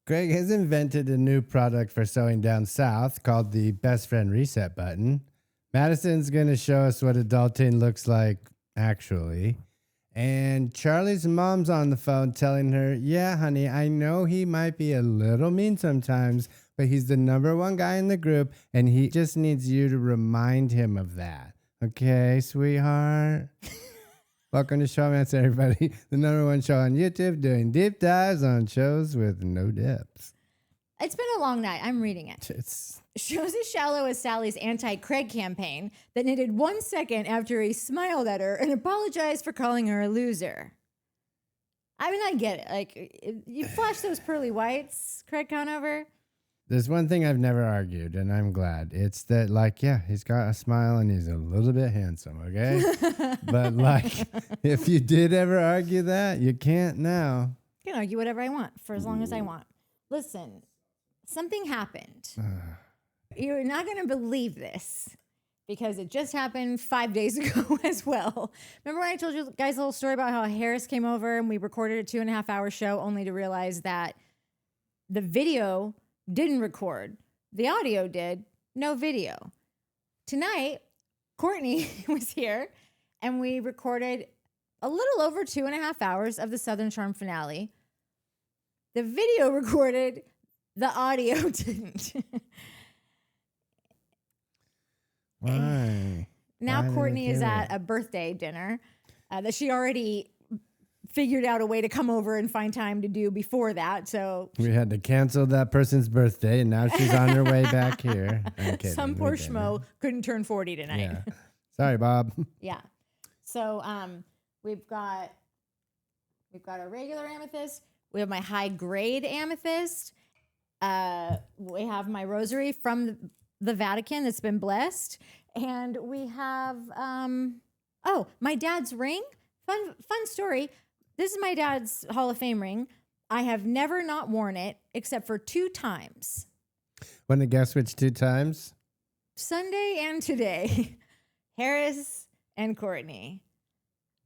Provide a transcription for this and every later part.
Craig has invented a new product for sewing down south called the Best Friend Reset Button. Madison's going to show us what adulting looks like actually. And Charlie's mom's on the phone telling her, yeah, honey, I know he might be a little mean sometimes, but he's the number one guy in the group, and he just needs you to remind him of that. Okay, sweetheart? Welcome to Showmance, everybody. The number one show on YouTube doing deep dives on shows with no depths. It's been a long night. I'm reading it. It's Shows as shallow as Sally's anti-Craig campaign that ended 1 second after he smiled at her and apologized for calling her a loser. I mean, I get it. Like, you flash those pearly whites, Craig Conover. There's one thing I've never argued, and I'm glad. It's that, like, yeah, he's got a smile and he's a little bit handsome, okay? But, like, if you did ever argue that, you can't now. I can argue whatever I want for as long as I want. Listen, something happened. You're not going to believe this because it just happened 5 days ago as well. Remember when I told you guys a little story about how Harris came over and we recorded a 2.5 hour show only to realize that the video didn't record. The audio did, no video. Tonight, Courtney was here and we recorded a little over 2.5 hours of the Southern Charm finale. The video recorded, the audio didn't. Why? Now Why Courtney is did at a birthday dinner that she already figured out a way to come over and find time to do before that. So we had to cancel that person's birthday, and now she's on her way back here. I'm kidding, some poor schmo couldn't turn 40 tonight. Yeah. Sorry, Bob. Yeah. So we've got a regular amethyst. We have my high grade amethyst. We have my rosary from the Vatican that's been blessed. And we have, my dad's ring. Fun story. This is my dad's Hall of Fame ring. I have never not worn it except for 2 times. Want to guess which 2 times? Sunday and today. Harris and Courtney.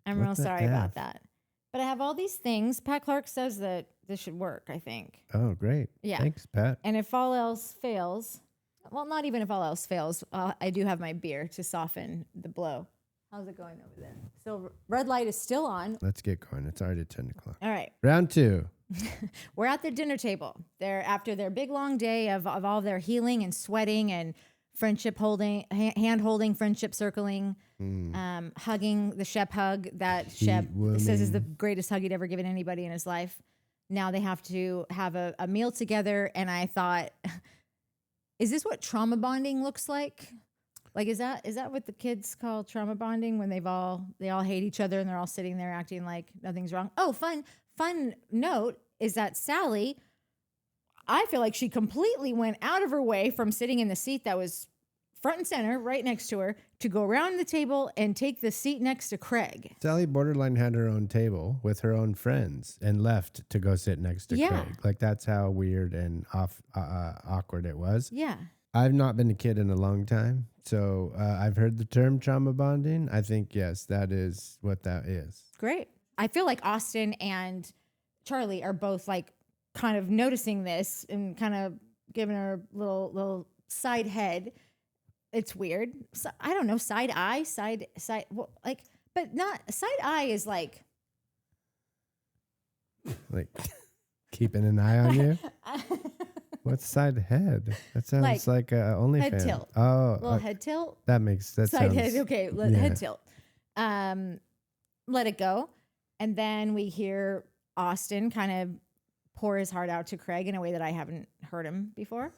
I'm real sorry about that. But I have all these things. Pat Clark says that this should work, I think. Oh, great. Yeah. Thanks, Pat. And if all else fails, well, not even if all else fails, I do have my beer to soften the blow. How's it going over there? So red light is still on. Let's get going. It's already 10 o'clock. All right. Round 2. We're at the dinner table. They're after their big long day of all their healing and sweating and friendship holding, hand holding, friendship circling, hugging the Shep hug that Shep says is the greatest hug he'd ever given anybody in his life. Now they have to have a meal together. And I thought, is this what trauma bonding looks like? Like, is that what the kids call trauma bonding when they all hate each other and they're all sitting there acting like nothing's wrong? Oh, fun note is that Sally, I feel like she completely went out of her way from sitting in the seat that was front and center right next to her to go around the table and take the seat next to Craig. Sally borderline had her own table with her own friends and left to go sit next to Craig. Like, that's how weird and awkward it was. Yeah. I've not been a kid in a long time, so I've heard the term trauma bonding. I think, yes, that is what that is. Great. I feel like Austen and Charley are both like kind of noticing this and kind of giving her a little side head. It's weird. So, I don't know, side eye, well, like, but not side eye is like keeping an eye on you. What's side head? That sounds like OnlyFans. Head tilt. Oh, little head tilt. That makes that side sounds, head. Okay, head tilt. Let it go, and then we hear Austen kind of pour his heart out to Craig in a way that I haven't heard him before.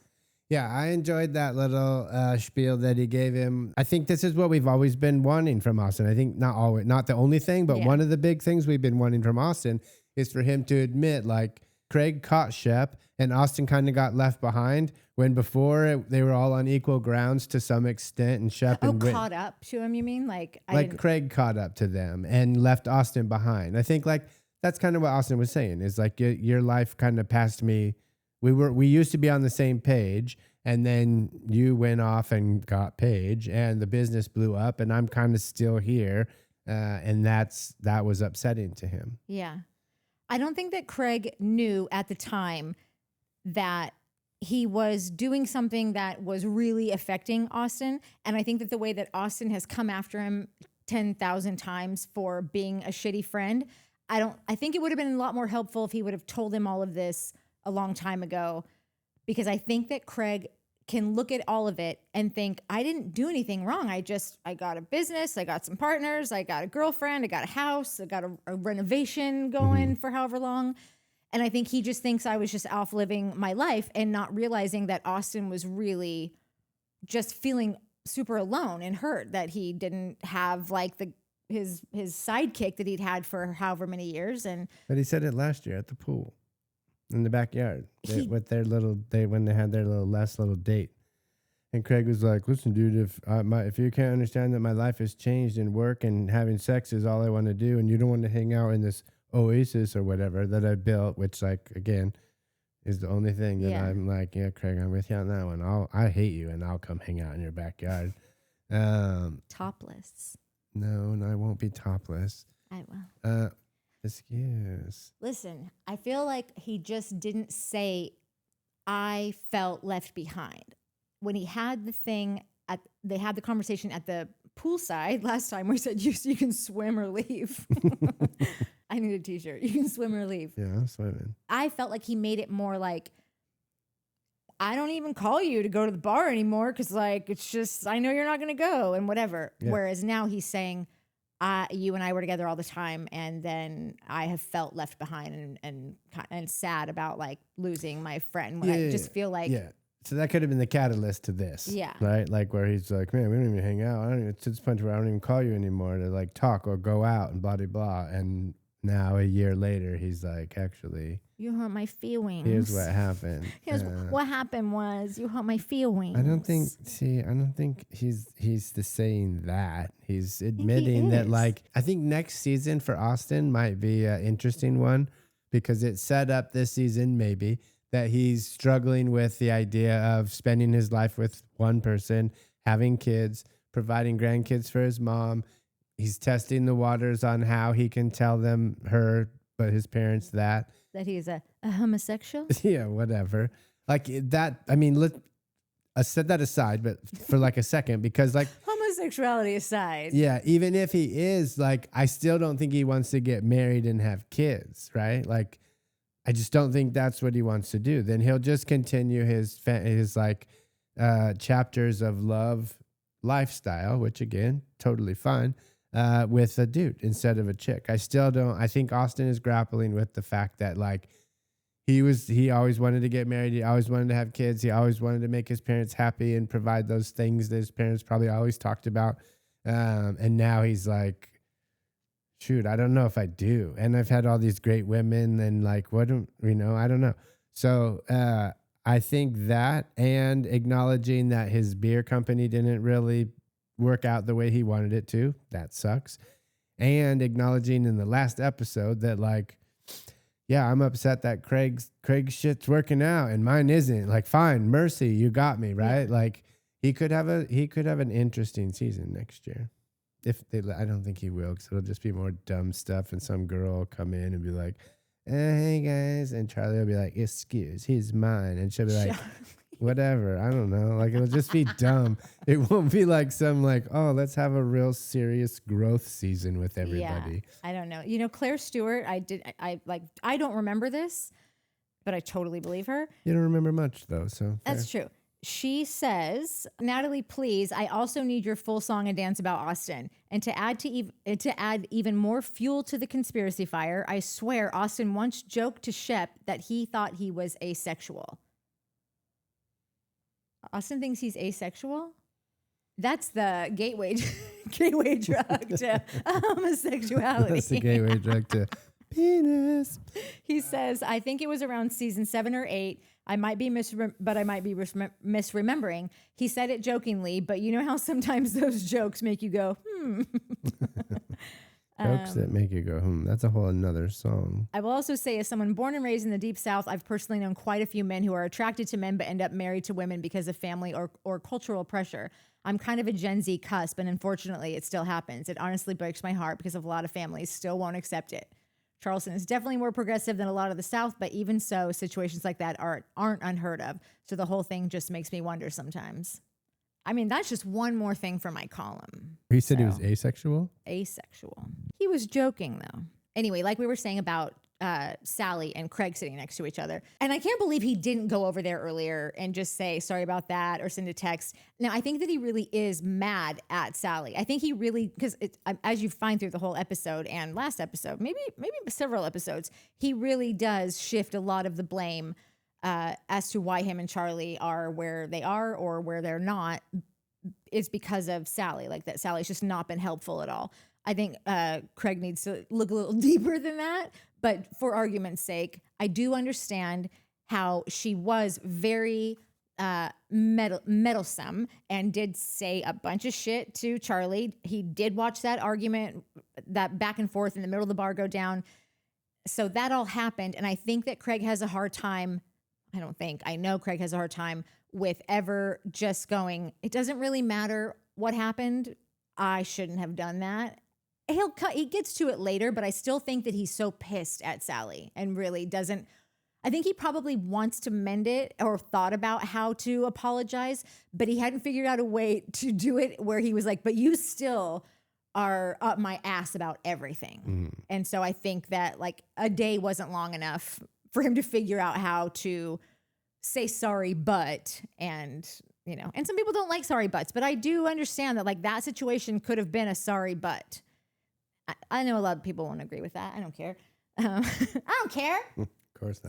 Yeah, I enjoyed that little spiel that he gave him. I think this is what we've always been wanting from Austen. I think not the only thing, but one of the big things we've been wanting from Austen is for him to admit, like, Craig caught Shep and Austen kind of got left behind when before they were all on equal grounds to some extent. And Shep and caught up to him, you mean? Like Craig caught up to them and left Austen behind. I think like that's kind of what Austen was saying is like your life kind of passed me. We used to be on the same page, and then you went off and got Paige, and the business blew up, and I'm kind of still here, and that was upsetting to him. Yeah. I don't think that Craig knew at the time that he was doing something that was really affecting Austen. And I think that the way that Austen has come after him 10,000 times for being a shitty friend, I think it would have been a lot more helpful if he would have told him all of this a long time ago, because I think that Craig can look at all of it and think, I didn't do anything wrong. I got a business, I got some partners, I got a girlfriend, I got a house, I got a renovation going for however long. And I think he just thinks I was just off living my life and not realizing that Austen was really just feeling super alone and hurt that he didn't have like his sidekick that he'd had for however many years. But he said it last year at the pool. In the backyard with their when they had their last little date. And Craig was like, listen, dude, if you can't understand that my life has changed and work and having sex is all I want to do, and you don't want to hang out in this oasis or whatever that I built, which like, again, is the only thing that I'm like, yeah, Craig, I'm with you on that one. I hate you and I'll come hang out in your backyard. Topless. No, I won't be topless. I will. Excuse. Listen, I feel like he just didn't say, I felt left behind. When he had they had the conversation at the poolside last time where he said, you can swim or leave. I need a t-shirt. You can swim or leave. Yeah, I'm swimming. I felt like he made it more like, I don't even call you to go to the bar anymore because like, it's just, I know you're not going to go and whatever. Yeah. Whereas now he's saying, you and I were together all the time, and then I have felt left behind and sad about like losing my friend. I just feel like So that could have been the catalyst to this. Yeah. Right? Like where he's like, man, we don't even hang out. It's to this point where I don't even call you anymore to like talk or go out and blah, blah, blah. And now a year later, he's like, actually, you hurt my feelings. Here's what happened. What happened was you hurt my feelings. I don't think he's saying that. He's admitting that, like, I think next season for Austen might be an interesting one because it set up this season maybe that he's struggling with the idea of spending his life with one person, having kids, providing grandkids for his mom. He's testing the waters on how he can tell but his parents that he's a homosexual. Yeah, whatever. Like that. I mean, I set that aside, but for like a second, because like homosexuality aside. Yeah. Even if he is like, I still don't think he wants to get married and have kids. Right. Like, I just don't think that's what he wants to do. Then he'll just continue his like chapters of love lifestyle, which again, totally fine. With a dude instead of a chick. I think Austen is grappling with the fact that like he always wanted to get married. He always wanted to have kids. He always wanted to make his parents happy and provide those things that his parents probably always talked about. And now he's like, shoot, I don't know if I do. And I've had all these great women and like, I don't know. So, I think that and acknowledging that his beer company didn't really work out the way he wanted it to. That sucks. And acknowledging in the last episode that like, yeah, I'm upset that Craig's shit's working out and mine isn't. Like, fine, mercy, you got me, right? Yeah. Like he could have an interesting season next year. I don't think he will, because it'll just be more dumb stuff and some girl will come in and be like, hey guys, and Charley will be like, excuse, he's mine, and she'll be like, whatever, I don't know, like it'll just be dumb. It won't be like some like, oh, let's have a real serious growth season with everybody. Yeah, I don't know. Claire Stewart, I don't remember this, but I totally believe her. You don't remember much though, so that's true. She says, Natalie, please, I also need your full song and dance about Austen. And to add even more fuel to the conspiracy fire, I swear Austen once joked to Shep that he thought he was asexual. Austen thinks he's asexual? That's the gateway drug to homosexuality. That's the gateway drug to penis. He says, I think it was around season 7 or 8. I might be misremembering. He said it jokingly, but you know how sometimes those jokes make you go, Jokes that make you go, that's a whole another song. I will also say, as someone born and raised in the Deep South, I've personally known quite a few men who are attracted to men but end up married to women because of family or cultural pressure. I'm kind of a Gen Z cusp, and unfortunately, it still happens. It honestly breaks my heart because a lot of families still won't accept it. Charleston is definitely more progressive than a lot of the South, but even so, situations like that aren't unheard of. So the whole thing just makes me wonder sometimes. I mean, that's just one more thing for my column. He said he was asexual? Asexual. He was joking, though. Anyway, like we were saying about Sally and Craig sitting next to each other. And I can't believe he didn't go over there earlier and just say, sorry about that, or send a text. Now, I think that he really is mad at Sally. I think he really, because as you find through the whole episode and last episode, maybe several episodes, he really does shift a lot of the blame as to why him and Charley are where they are or where they're not is because of Sally. Like that Sally's just not been helpful at all. I think Craig needs to look a little deeper than that. But for argument's sake, I do understand how she was very meddlesome and did say a bunch of shit to Charley. He did watch that argument, that back and forth in the middle of the bar go down. So that all happened. And I think that Craig has a hard time. I know Craig has a hard time with ever just going, it doesn't really matter what happened. I shouldn't have done that. He gets to it later, but I still think that he's so pissed at Sally and really doesn't. I think he probably wants to mend it or thought about how to apologize, but he hadn't figured out a way to do it where he was like, but you still are up my ass about everything. Mm. And so I think that like a day wasn't long enough for him to figure out how to say sorry, but, and some people don't like sorry buts, but I do understand that like that situation could have been a sorry but. I know a lot of people won't agree with that. I don't care. I don't care. Of course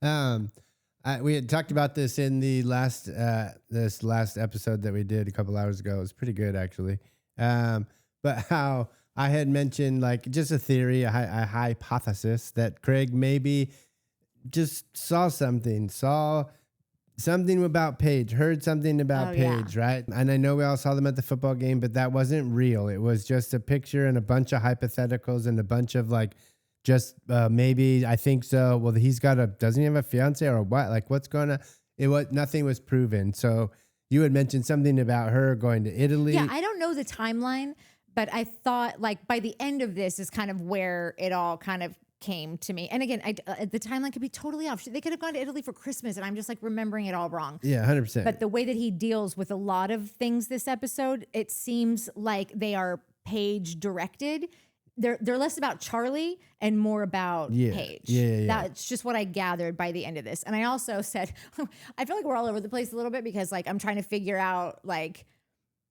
not. We had talked about this in the last episode that we did a couple hours ago. It was pretty good, actually. But how I had mentioned like just a theory, a hypothesis that Craig maybe just saw something about Paige, heard something about Paige, right? And I know we all saw them at the football game, but that wasn't real. It was just a picture and a bunch of hypotheticals and a bunch of like, just maybe, I think so. Well, doesn't he have a fiance or what? Like what's going on? Nothing was proven. So you had mentioned something about her going to Italy. Yeah, I don't know the timeline, but I thought like by the end of this is kind of where it all kind of came to me. And again, the timeline could be totally off. They could have gone to Italy for Christmas and I'm just like remembering it all wrong. Yeah, 100%. But the way that he deals with a lot of things this episode, it seems like they are Paige directed. They're less about Charley and more about Paige. Yeah. That's just what I gathered by the end of this. And I also said, I feel like we're all over the place a little bit because like I'm trying to figure out like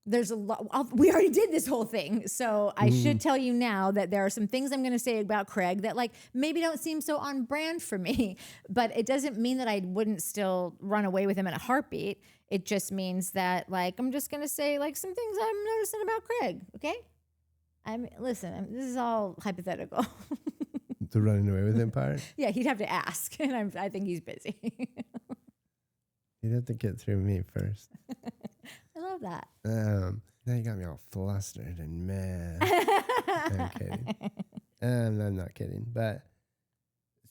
there's a lot. We already did this whole thing. So I should tell you now that there are some things I'm going to say about Craig that like maybe don't seem so on brand for me, but it doesn't mean that I wouldn't still run away with him in a heartbeat. It just means that like, I'm just going to say like some things I'm noticing about Craig. Okay. Listen, this is all hypothetical. The running away with him part? Yeah. He'd have to ask. And I think he's busy. You'd have to get through me first. I love that. Now you got me all flustered and mad. I'm kidding. I'm not kidding. But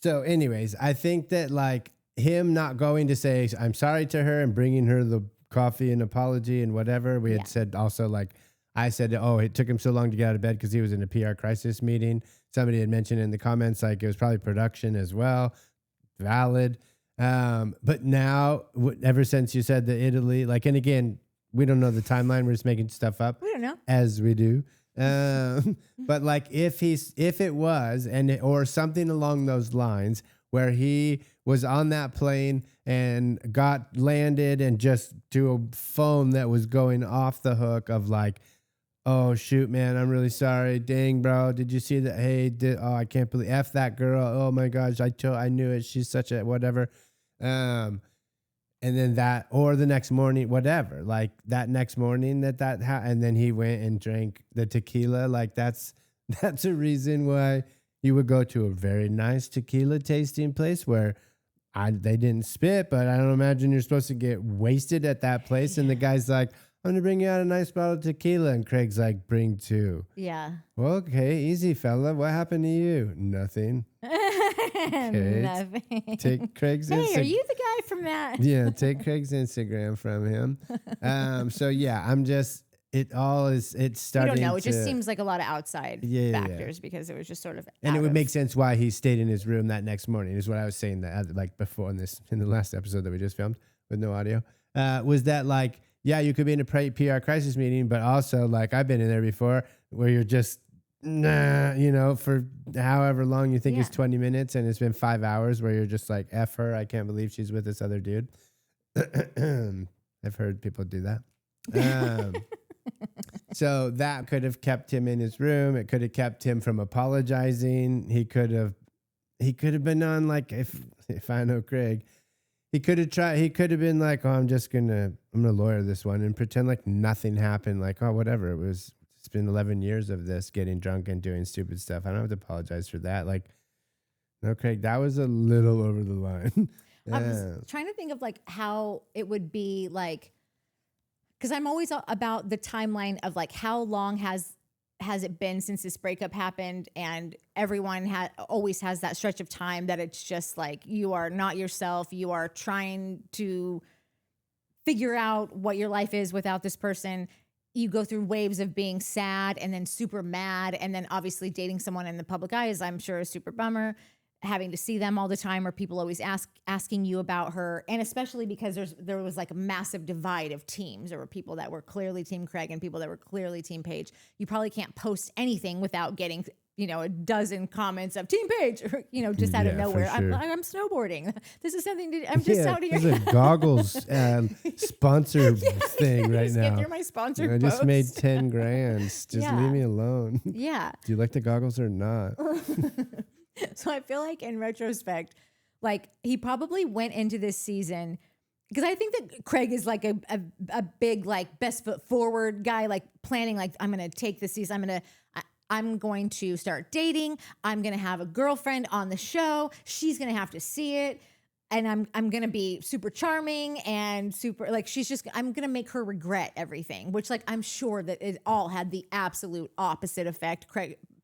so anyways, I think that like him not going to say I'm sorry to her and bringing her the coffee and apology and whatever. We had said also like I said, it took him so long to get out of bed because he was in a PR crisis meeting. Somebody had mentioned in the comments like it was probably production as well. Valid. But now, ever since you said the Italy, like, and again, we don't know the timeline. We're just making stuff up. We don't know. As we do. But like if it was, or something along those lines where he was on that plane and got landed and just to a phone that was going off the hook of like, oh shoot, man, I'm really sorry. Dang, bro, did you see that? Hey, I can't believe F that girl. Oh my gosh, I knew it. She's such a whatever. And then that, or the next morning, whatever, like that next morning and then he went and drank the tequila. Like that's a reason why you would go to a very nice tequila tasting place where they didn't spit, but I don't imagine you're supposed to get wasted at that place. And the guy's like, I'm going to bring you out a nice bottle of tequila. And Craig's like, bring two. Yeah. Well, okay, easy, fella. What happened to you? Nothing. Okay. Nothing. Take Craig's Hey, are you the guy from that? Yeah, take Craig's Instagram from him. So yeah, I'm just, it's We starting don't know. It to, just seems like a lot of outside Yeah. factors because it was just sort of. and it out would of- make sense why he stayed in his room that next morning, is what I was saying that like before in the last episode that we just filmed with no audio, was that like, yeah, you could be in a PR crisis meeting, but also like I've been in there before where you're just, for however long you think is 20 minutes and it's been 5 hours where you're just like, F her, I can't believe she's with this other dude. I've heard people do that. So that could have kept him in his room. It could have kept him from apologizing. He could have been on, like, if I know Craig, he could have been like, oh, I'm gonna lawyer this one and pretend like nothing happened. Like, oh, whatever. It's been 11 years of this, getting drunk and doing stupid stuff. I don't have to apologize for that. Like, no, Craig, that was a little over the line. I was trying to think of like how it would be like, because I'm always about the timeline of like how long has it been since this breakup happened, and everyone always has that stretch of time that it's just like you are not yourself. You are trying to figure out what your life is without this person. You go through waves of being sad and then super mad, and then obviously dating someone in the public eye is, I'm sure, a super bummer. Having to see them all the time, or people always asking you about her, and especially because there was like a massive divide of teams. There were people that were clearly Team Craig and people that were clearly Team Paige. You probably can't post anything without getting a dozen comments of Team Paige, or just out of nowhere. Sure. I'm snowboarding. This is something I'm just out here. This is a goggles sponsor thing right just now. Get through my sponsored I just posts. made 10 grand. Just leave me alone. Yeah. Do you like the goggles or not? So I feel like in retrospect, like he probably went into this season, because I think that Craig is like a big like best foot forward guy, like planning like, I'm going to take this season. I'm going to start dating. I'm going to have a girlfriend on the show. She's going to have to see it. And I'm going to be super charming and super like, I'm going to make her regret everything, which like, I'm sure that it all had the absolute opposite effect.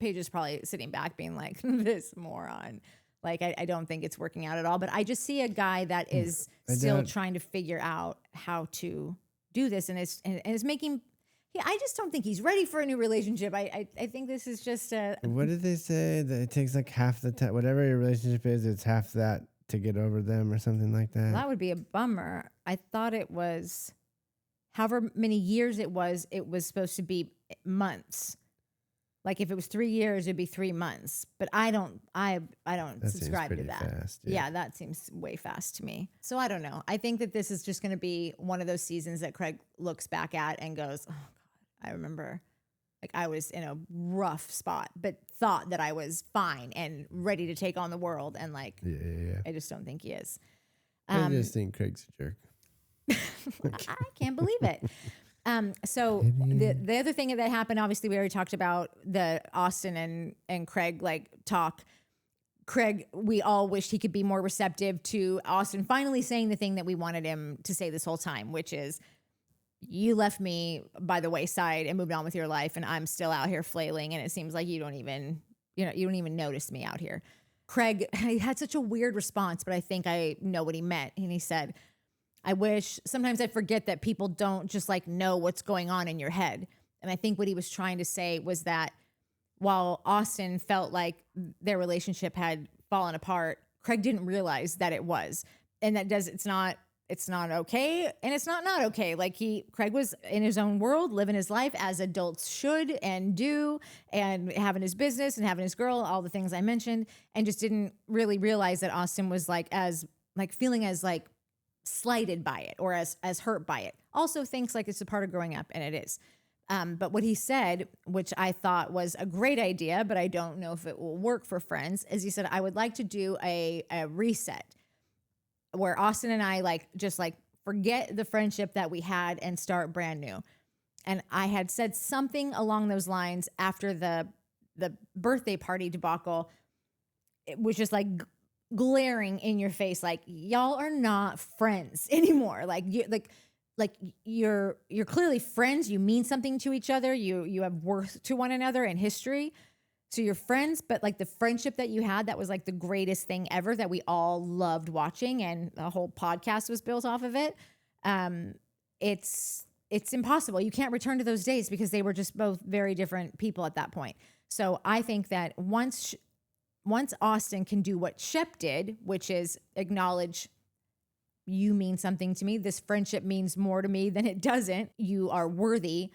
Paige is probably sitting back being like, this moron. Like, I don't think it's working out at all, but I just see a guy that is still trying to figure out how to do this and is making, I just don't think he's ready for a new relationship. I think this is just what did they say? That it takes like half the time, whatever your relationship is, it's half that to get over them or something like that. That would be a bummer. I thought it was however many years it was supposed to be months. Like if it was 3 years, it'd be 3 months. But I don't subscribe to that. Fast, yeah, that seems way fast to me. So I don't know. I think that this is just going to be one of those seasons that Craig looks back at and goes, oh God, I remember like I was in a rough spot, but thought that I was fine and ready to take on the world. And like, I just don't think he is. I just think Craig's a jerk. I can't believe it. So the other thing that happened, obviously we already talked about the Austen and Craig like talk. Craig, we all wished he could be more receptive to Austen finally saying the thing that we wanted him to say this whole time, which is, you left me by the wayside and moved on with your life, and I'm still out here flailing, and it seems like you don't even notice me out here. Craig had such a weird response, but I think I know what he meant. And he said, sometimes I forget that people don't just like know what's going on in your head. And I think what he was trying to say was that while Austen felt like their relationship had fallen apart, Craig didn't realize that it was. And it's not okay. And it's not okay. Like Craig was in his own world, living his life as adults should and do, and having his business and having his girl, all the things I mentioned, and just didn't really realize that Austen was feeling as slighted by it or as hurt by it. Also thinks like it's a part of growing up, and it is. But what he said, which I thought was a great idea, but I don't know if it will work for Friends, is he said, I would like to do a reset where Austen and I forget the friendship that we had and start brand new. And I had said something along those lines after the birthday party debacle. It was just like glaring in your face, like, y'all are not friends anymore. You're clearly friends. You mean something to each other. You have worth to one another in history. So you're friends, but like the friendship that you had, that was like the greatest thing ever that we all loved watching, and the whole podcast was built off of it. it's impossible. You can't return to those days because they were just both very different people at that point. So I think that once Austen can do what Shep did, which is acknowledge you mean something to me, this friendship means more to me than it doesn't, you are worthy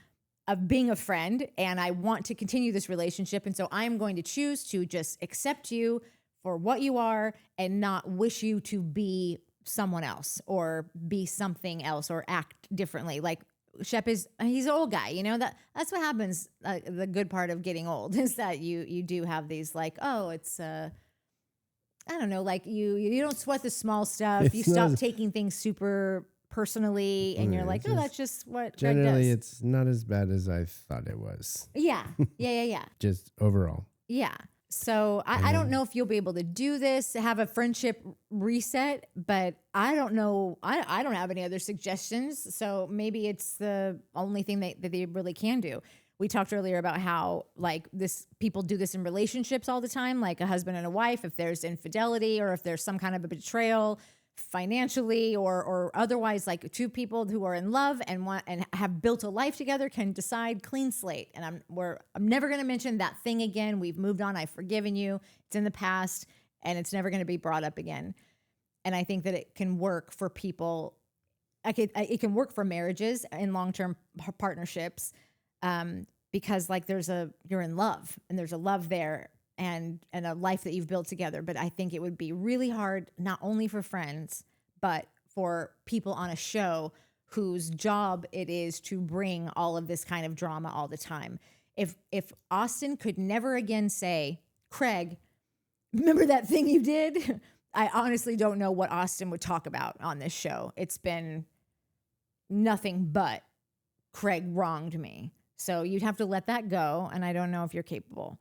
of being a friend, and I want to continue this relationship, and so I'm going to choose to just accept you for what you are and not wish you to be someone else or be something else or act differently. Like Shep he's an old guy, you know, that's what happens. The good part of getting old is that you do have these like, oh, it's I don't know, like you don't sweat the small stuff. You stop taking things super personally, and you're like, oh, that's just what Greg generally does. It's not as bad as I thought it was. Yeah. Just overall. Yeah. So I don't know if you'll be able to do this, have a friendship reset, but I don't know. I don't have any other suggestions. So maybe it's the only thing that they really can do. We talked earlier about how like people do this in relationships all the time, like a husband and a wife, if there's infidelity or if there's some kind of a betrayal financially or otherwise, like two people who are in love and want and have built a life together can decide clean slate. And I'm never going to mention that thing again. We've moved on. I've forgiven you. It's in the past and it's never going to be brought up again. And I think that it can work for people. It can work for marriages and long-term partnerships because like you're in love and there's a love there and a life that you've built together. But I think it would be really hard, not only for friends, but for people on a show whose job it is to bring all of this kind of drama all the time. If Austen could never again say, Craig, remember that thing you did? I honestly don't know what Austen would talk about on this show. It's been nothing but Craig wronged me. So you'd have to let that go. And I don't know if you're capable.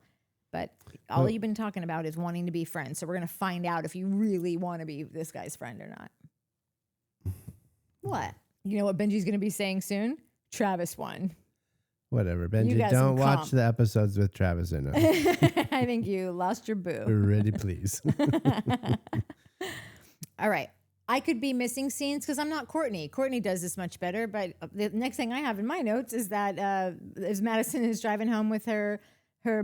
But all you've been talking about is wanting to be friends. So we're going to find out if you really want to be this guy's friend or not. What? You know what Benji's going to be saying soon? Travis won. Whatever, Benji. Don't watch the episodes with Travis in it. I think you lost your boo. Ready, please. All right. I could be missing scenes because I'm not Courtney. Courtney does this much better. But the next thing I have in my notes is that as Madison is driving home with her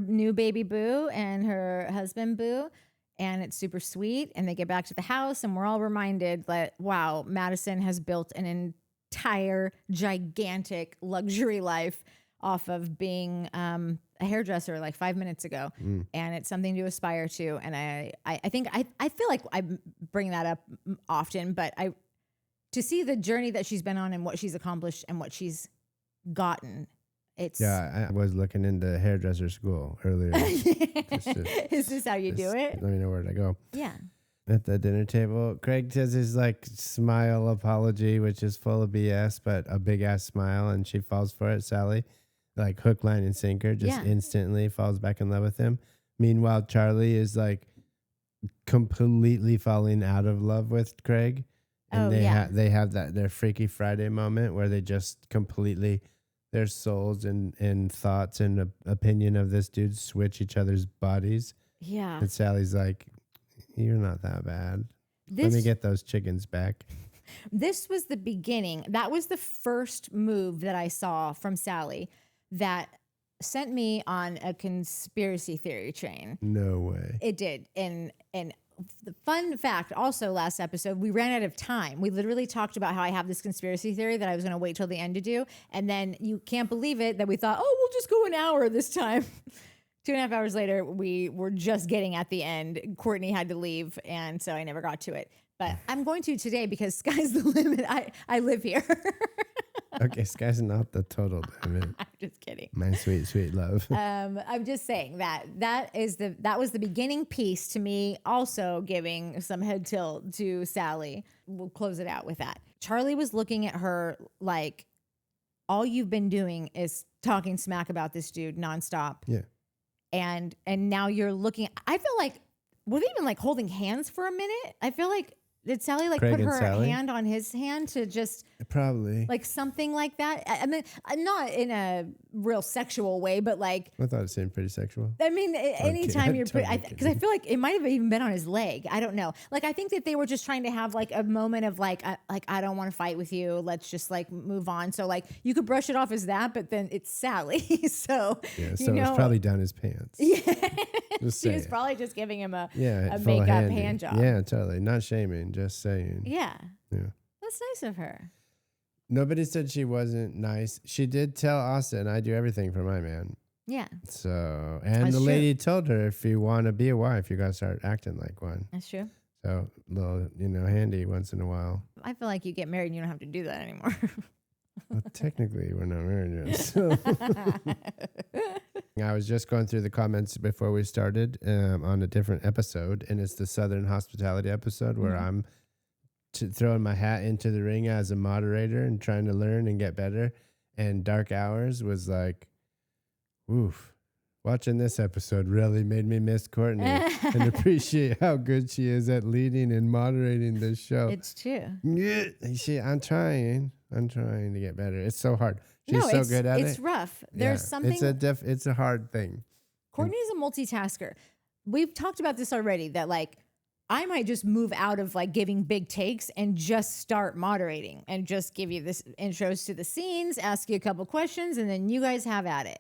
new baby boo and her husband boo, and it's super sweet. And they get back to the house, and we're all reminded that, wow, Madison has built an entire gigantic luxury life off of being a hairdresser like 5 minutes ago. And it's something to aspire to. And I think I feel like I bring that up often, but to see the journey that she's been on and what she's accomplished and what she's gotten. I was looking into hairdresser school earlier. Is this how you do it? Let me know where to go. Yeah. At the dinner table, Craig does his like smile apology, which is full of BS, but a big ass smile, and she falls for it. Sally, like hook, line, and sinker, just instantly falls back in love with him. Meanwhile, Charley is like completely falling out of love with Craig, and they have their Freaky Friday moment where they just completely. Their souls and thoughts and opinion of this dude switch each other's bodies. Yeah. And Sally's like, you're not that bad. Let me get those chickens back. This was the beginning. That was the first move that I saw from Sally that sent me on a conspiracy theory train. No way. It did. And the fun fact, also last episode, we ran out of time. We literally talked about how I have this conspiracy theory that I was going to wait till the end to do. And then you can't believe it that we thought, oh, we'll just go an hour this time. 2.5 hours later, we were just getting at the end. Courtney had to leave, and so I never got to it. But I'm going to today because sky's the limit. I live here. Okay, sky's not the total limit. I'm just kidding. My sweet, sweet love. I'm just saying that was the beginning piece to me also giving some head tilt to Sally. We'll close it out with that. Charley was looking at her like, all you've been doing is talking smack about this dude nonstop. Yeah. And now you're looking, I feel like, were they even like holding hands for a minute? I feel like Did Sally like Craig put and her Sally? hand on his hand to just Probably. like something like that? I mean, not in a real sexual way, but like, I thought it seemed pretty sexual. I mean, anytime kidding. you're, Totally because I feel like it might have even been on his leg. I don't know. Like, I think that they were just trying to have like a moment of like I don't want to fight with you. Let's just like move on. So like you could brush it off as that, but then it's Sally. So Yeah, so you know, it's probably down his pants. yeah, Just she was saying. probably just giving him a full makeup handy. hand job. Yeah, totally. Not shaming, just saying. Yeah, Yeah. that's nice of her. Nobody said she wasn't nice. She did tell Austen, I do everything for my man. Yeah, So, and That's the true. lady told her, if you want to be a wife, you got to start acting like one. that's true. So, little, handy once in a while. I feel like you get married and you don't have to do that anymore. Well, technically, we're not married yet. So. I was just going through the comments before we started on a different episode, and it's the Southern Hospitality episode where I'm throwing my hat into the ring as a moderator and trying to learn and get better. And Dark Hours was like, oof. Watching this episode really made me miss Courtney and appreciate how good she is at leading and moderating this show. It's true. Yeah, I'm trying to get better. It's so hard. She's so good at it. It's rough. There's something. It's a hard thing. Courtney's a multitasker. We've talked about this already, that like I might just move out of like giving big takes and just start moderating and just give you this intros to the scenes, ask you a couple questions, and then you guys have at it.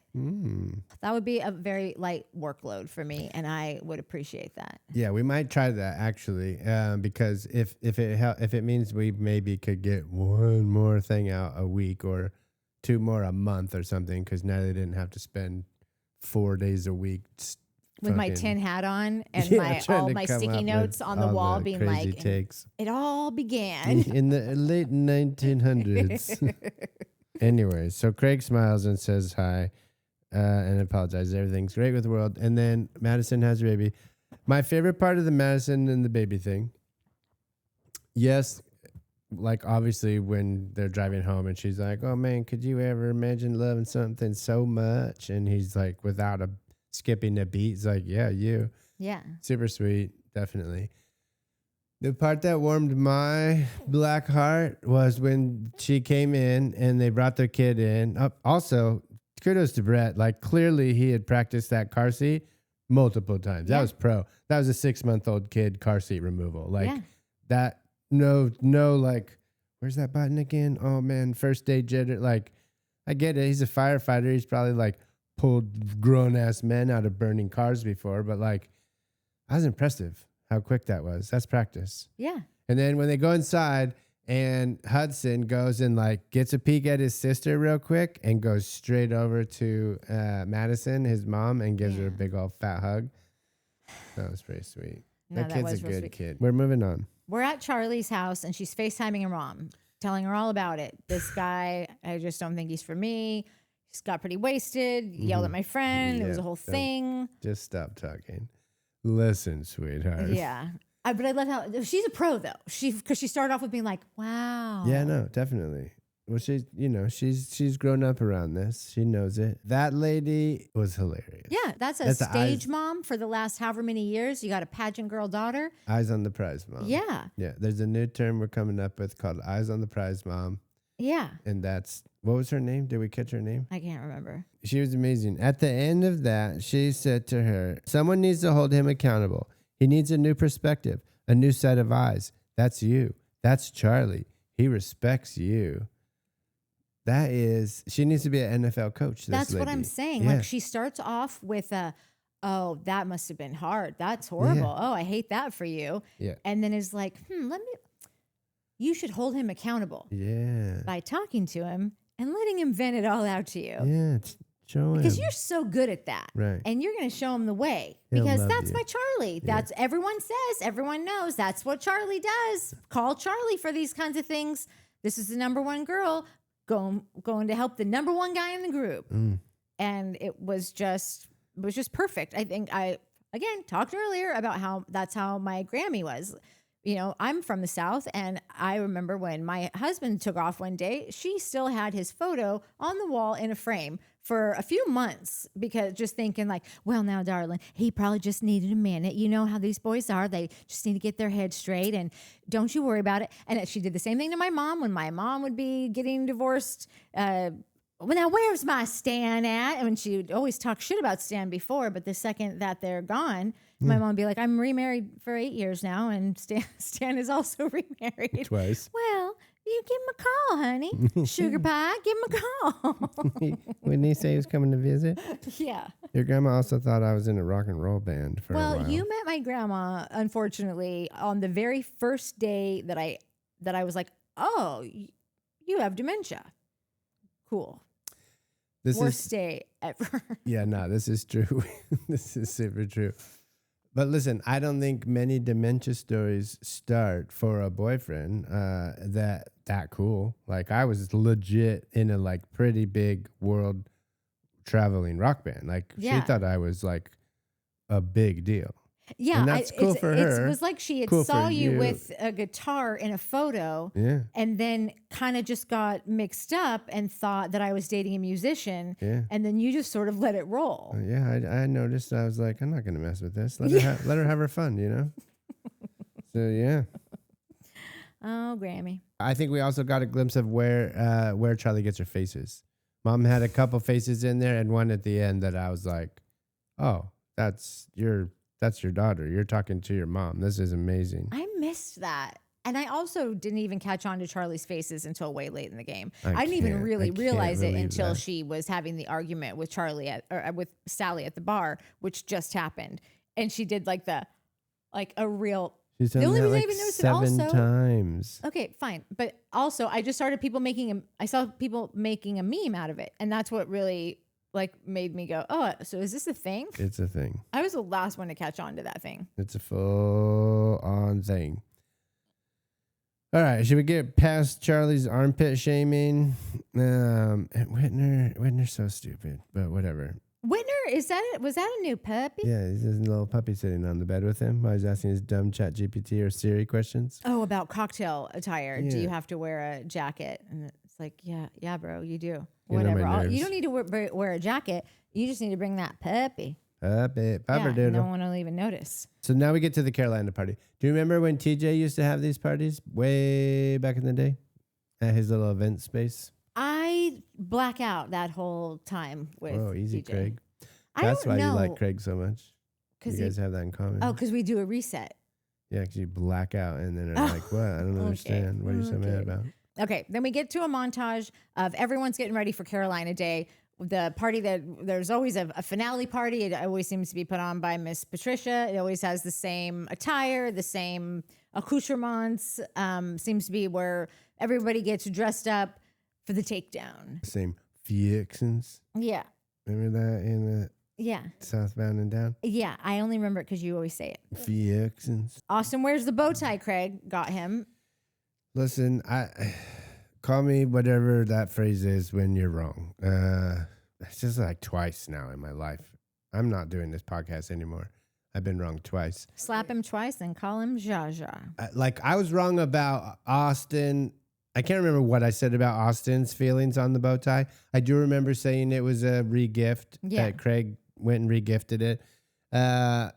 That would be a very light workload for me, and I would appreciate that. Yeah, we might try that actually, because if it means we maybe could get one more thing out a week or two more a month or something, because now they didn't have to spend 4 days a week with my tin hat on and all my sticky notes on the wall being like, takes. It all began in the late 1900s. Anyway, so Craig smiles and says hi and apologizes. Everything's great with the world. And then Madison has a baby. My favorite part of the Madison and the baby thing. Yes, like obviously when they're driving home and she's like, oh man, could you ever imagine loving something so much? And he's like, without skipping a beat, he's like, yeah, you. Yeah. Super sweet, definitely. The part that warmed my black heart was when she came in and they brought their kid in. Also, kudos to Brett. Like, clearly he had practiced that car seat multiple times. That was pro. That was a 6-month-old kid car seat removal. Like, that, no, like, where's that button again? Oh, man, first day jitter. Like, I get it. He's a firefighter. He's probably, like, pulled grown-ass men out of burning cars before. But, like, I was impressive how quick that was. That's practice. Yeah. And then when they go inside and Hudson goes and like gets a peek at his sister real quick and goes straight over to Madison, his mom, and gives her a big old fat hug. That was pretty sweet. No, that kid's a good kid. We're moving on. We're at Charley's house and she's FaceTiming her mom, telling her all about it. This guy, I just don't think he's for me. He's got pretty wasted, yelled at my friend. It was a whole thing. Just stop talking. Listen, sweetheart. Yeah. But I love how she's a pro though. Because she started off with being like, wow. Yeah, no, definitely. Well, she's grown up around this. She knows it. That lady was hilarious. Yeah, that's a stage mom for the last however many years. You got a pageant girl daughter. Eyes on the prize mom. Yeah. Yeah, there's a new term we're coming up with called eyes on the prize mom. Yeah. And that's, what was her name? Did we catch her name? I can't remember. She was amazing. At the end of that, she said to her, someone needs to hold him accountable. He needs a new perspective, a new set of eyes. That's you. That's Charley. He respects you. She needs to be an NFL coach. That's what I'm saying. Yeah. Like she starts off with oh, that must have been hard. That's horrible. Yeah. Oh, I hate that for you. Yeah. And then is like, you should hold him accountable. Yeah. By talking to him and letting him vent it all out to you. Yeah. Show him. Because you're so good at that. Right. And you're going to show him the way. Because that's my Charley. That's everyone says, everyone knows that's what Charley does. Call Charley for these kinds of things. This is the number one girl going to help the number one guy in the group. And it was just perfect. I think I, again, talked earlier about how that's how my Grammy was. you know, I'm from the South, and I remember when my husband took off one day, she still had his photo on the wall in a frame for a few months, because just thinking like, well, now, darling, he probably just needed a minute. You know how these boys are. They just need to get their head straight, and don't you worry about it. And she did the same thing to my mom when my mom would be getting divorced. Well, now, where's my Stan at? And she would always talk shit about Stan before, but the second that they're gone, my mom would be like, I'm remarried for 8 years now, and Stan is also remarried. Twice. Well, you give him a call, honey. Sugar pie, give him a call. Whitney say he was coming to visit? Yeah. Your grandma also thought I was in a rock and roll band for a while. Well, you met my grandma, unfortunately, on the very first day that I was like, oh, you have dementia. Cool. Worst day ever. Yeah, no, this is true. This is super true. But listen, I don't think many dementia stories start for a boyfriend that cool. Like, I was legit in a like pretty big world traveling rock band. Like, she thought I was like a big deal. Yeah, and that's cool for her. It was like she had cool saw you with a guitar in a photo, and then kind of just got mixed up and thought that I was dating a musician, and then you just sort of let it roll. I noticed. I was like, I'm not going to mess with this. Let her have her fun, you know? So, yeah. Oh, Grammy. I think we also got a glimpse of where Charley gets her faces. Mom had a couple faces in there, and one at the end that I was like, oh, that's your daughter. You're talking to your mom. This is amazing. I missed that. And I also didn't even catch on to Charley's faces until way late in the game. I didn't even really realize it until she was having the argument with with Sally at the bar, which just happened. And she did like a real. She's done that like 7 times. Okay, fine. But also I just started I saw people making a meme out of it. And that's what really like made me go, oh, so is this a thing? It's a thing. I was the last one to catch on to that thing. It's a full-on thing. All right, should we get past Charley's armpit shaming? And Whitner's so stupid, but whatever. Whitner, was that a new puppy? Yeah, he's a little puppy sitting on the bed with him while he's asking his dumb chat GPT or Siri questions. Oh, about cocktail attire. Yeah. Do you have to wear a jacket? And it's like, yeah, bro, you do. Whatever. You don't need to wear a jacket. You just need to bring that puppy. Pupper no one will even notice. So now we get to the Carolina party. Do you remember when TJ used to have these parties way back in the day at his little event space? I black out that whole time with easy, TJ. Craig. That's why you like Craig so much. You guys have that in common. Oh, because we do a reset. Yeah, because you black out and then are like, what? I don't understand. What are you so mad about? Okay, then we get to a montage of everyone's getting ready for Carolina Day. The party there's always a finale party. It always seems to be put on by Miss Patricia. It always has the same attire, the same accoutrements. Seems to be where everybody gets dressed up for the takedown. Same fixins. Yeah. Remember that in the Southbound and Down? Yeah, I only remember it because you always say it. Fixins. Austen wears the bow tie. Craig got him. Listen, call me whatever that phrase is when you're wrong. It's just like twice now in my life. I'm not doing this podcast anymore. I've been wrong twice. Slap him twice and call him Jaja. I was wrong about Austen. I can't remember what I said about Austen's feelings on the bow tie. I do remember saying it was a re-gift that Craig went and re-gifted it. Not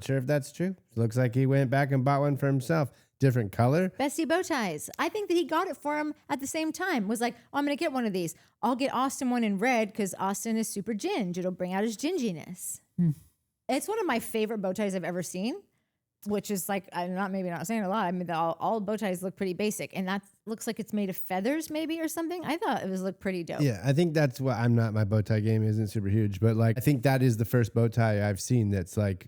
sure if that's true. Looks like he went back and bought one for himself. Different color. Bestie bow ties. I think that he got it for him at the same time. Was like, oh, I'm going to get one of these. I'll get Austen one in red because Austen is super ginge. It'll bring out his ginginess. It's one of my favorite bow ties I've ever seen, which is like, I'm not saying a lot. I mean, all bow ties look pretty basic. And that looks like it's made of feathers maybe or something. I thought it looked pretty dope. Yeah, I think that's what my bow tie game isn't super huge. But like, I think that is the first bow tie I've seen that's like,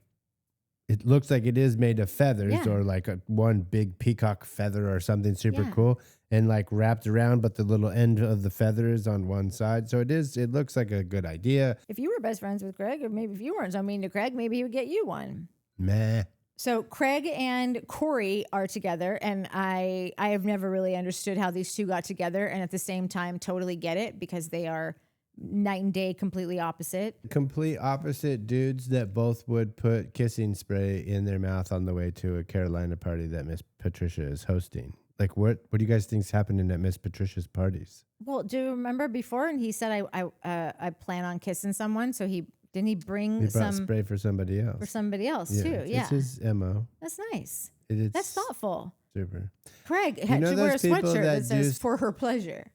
it looks like it is made of feathers or like one big peacock feather or something super cool and like wrapped around, but the little end of the feather is on one side. So it looks like a good idea. If you were best friends with Craig, or maybe if you weren't so mean to Craig, maybe he would get you one. Meh. So Craig and Corey are together, and I have never really understood how these two got together and at the same time totally get it because they are night and day, completely opposite. Complete opposite dudes that both would put kissing spray in their mouth on the way to a Carolina party that Miss Patricia is hosting. Like, what do you guys think's happening at Miss Patricia's parties? Well, do you remember before? And he said, I plan on kissing someone. So he bring He brought some spray for somebody else. for somebody else too. Yeah. It's his MO. That's nice. It's That's thoughtful. super. Craig had know to wear a those people sweatshirt that that says do- for her pleasure.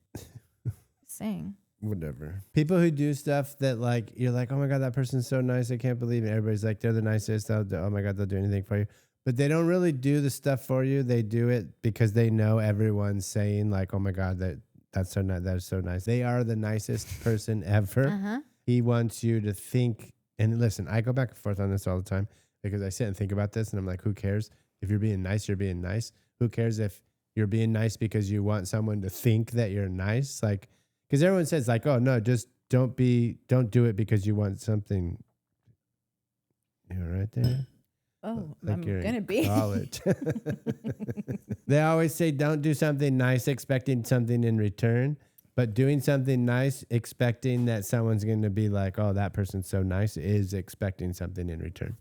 Saying. Whatever. People who do stuff that like you're like, oh my god, that person's so nice, I can't believe it. Everybody's like, they're the nicest. Oh my god, they'll do anything for you. But they don't really do the stuff for you. They do it because they know everyone's saying like, oh my god, that's so nice. That is so nice. They are the nicest person ever. Uh-huh. He wants you to think. And listen, I go back and forth on this all the time because I sit and think about this, and I'm like, who cares if you're being nice? You're being nice. Who cares if you're being nice because you want someone to think that you're nice? Like. Because everyone says like, oh no, just don't do it because you want something. You're right there. Oh, Like I'm you're in gonna be. college. They always say don't do something nice expecting something in return, but doing something nice expecting that someone's going to be like, oh, that person's so nice is expecting something in return.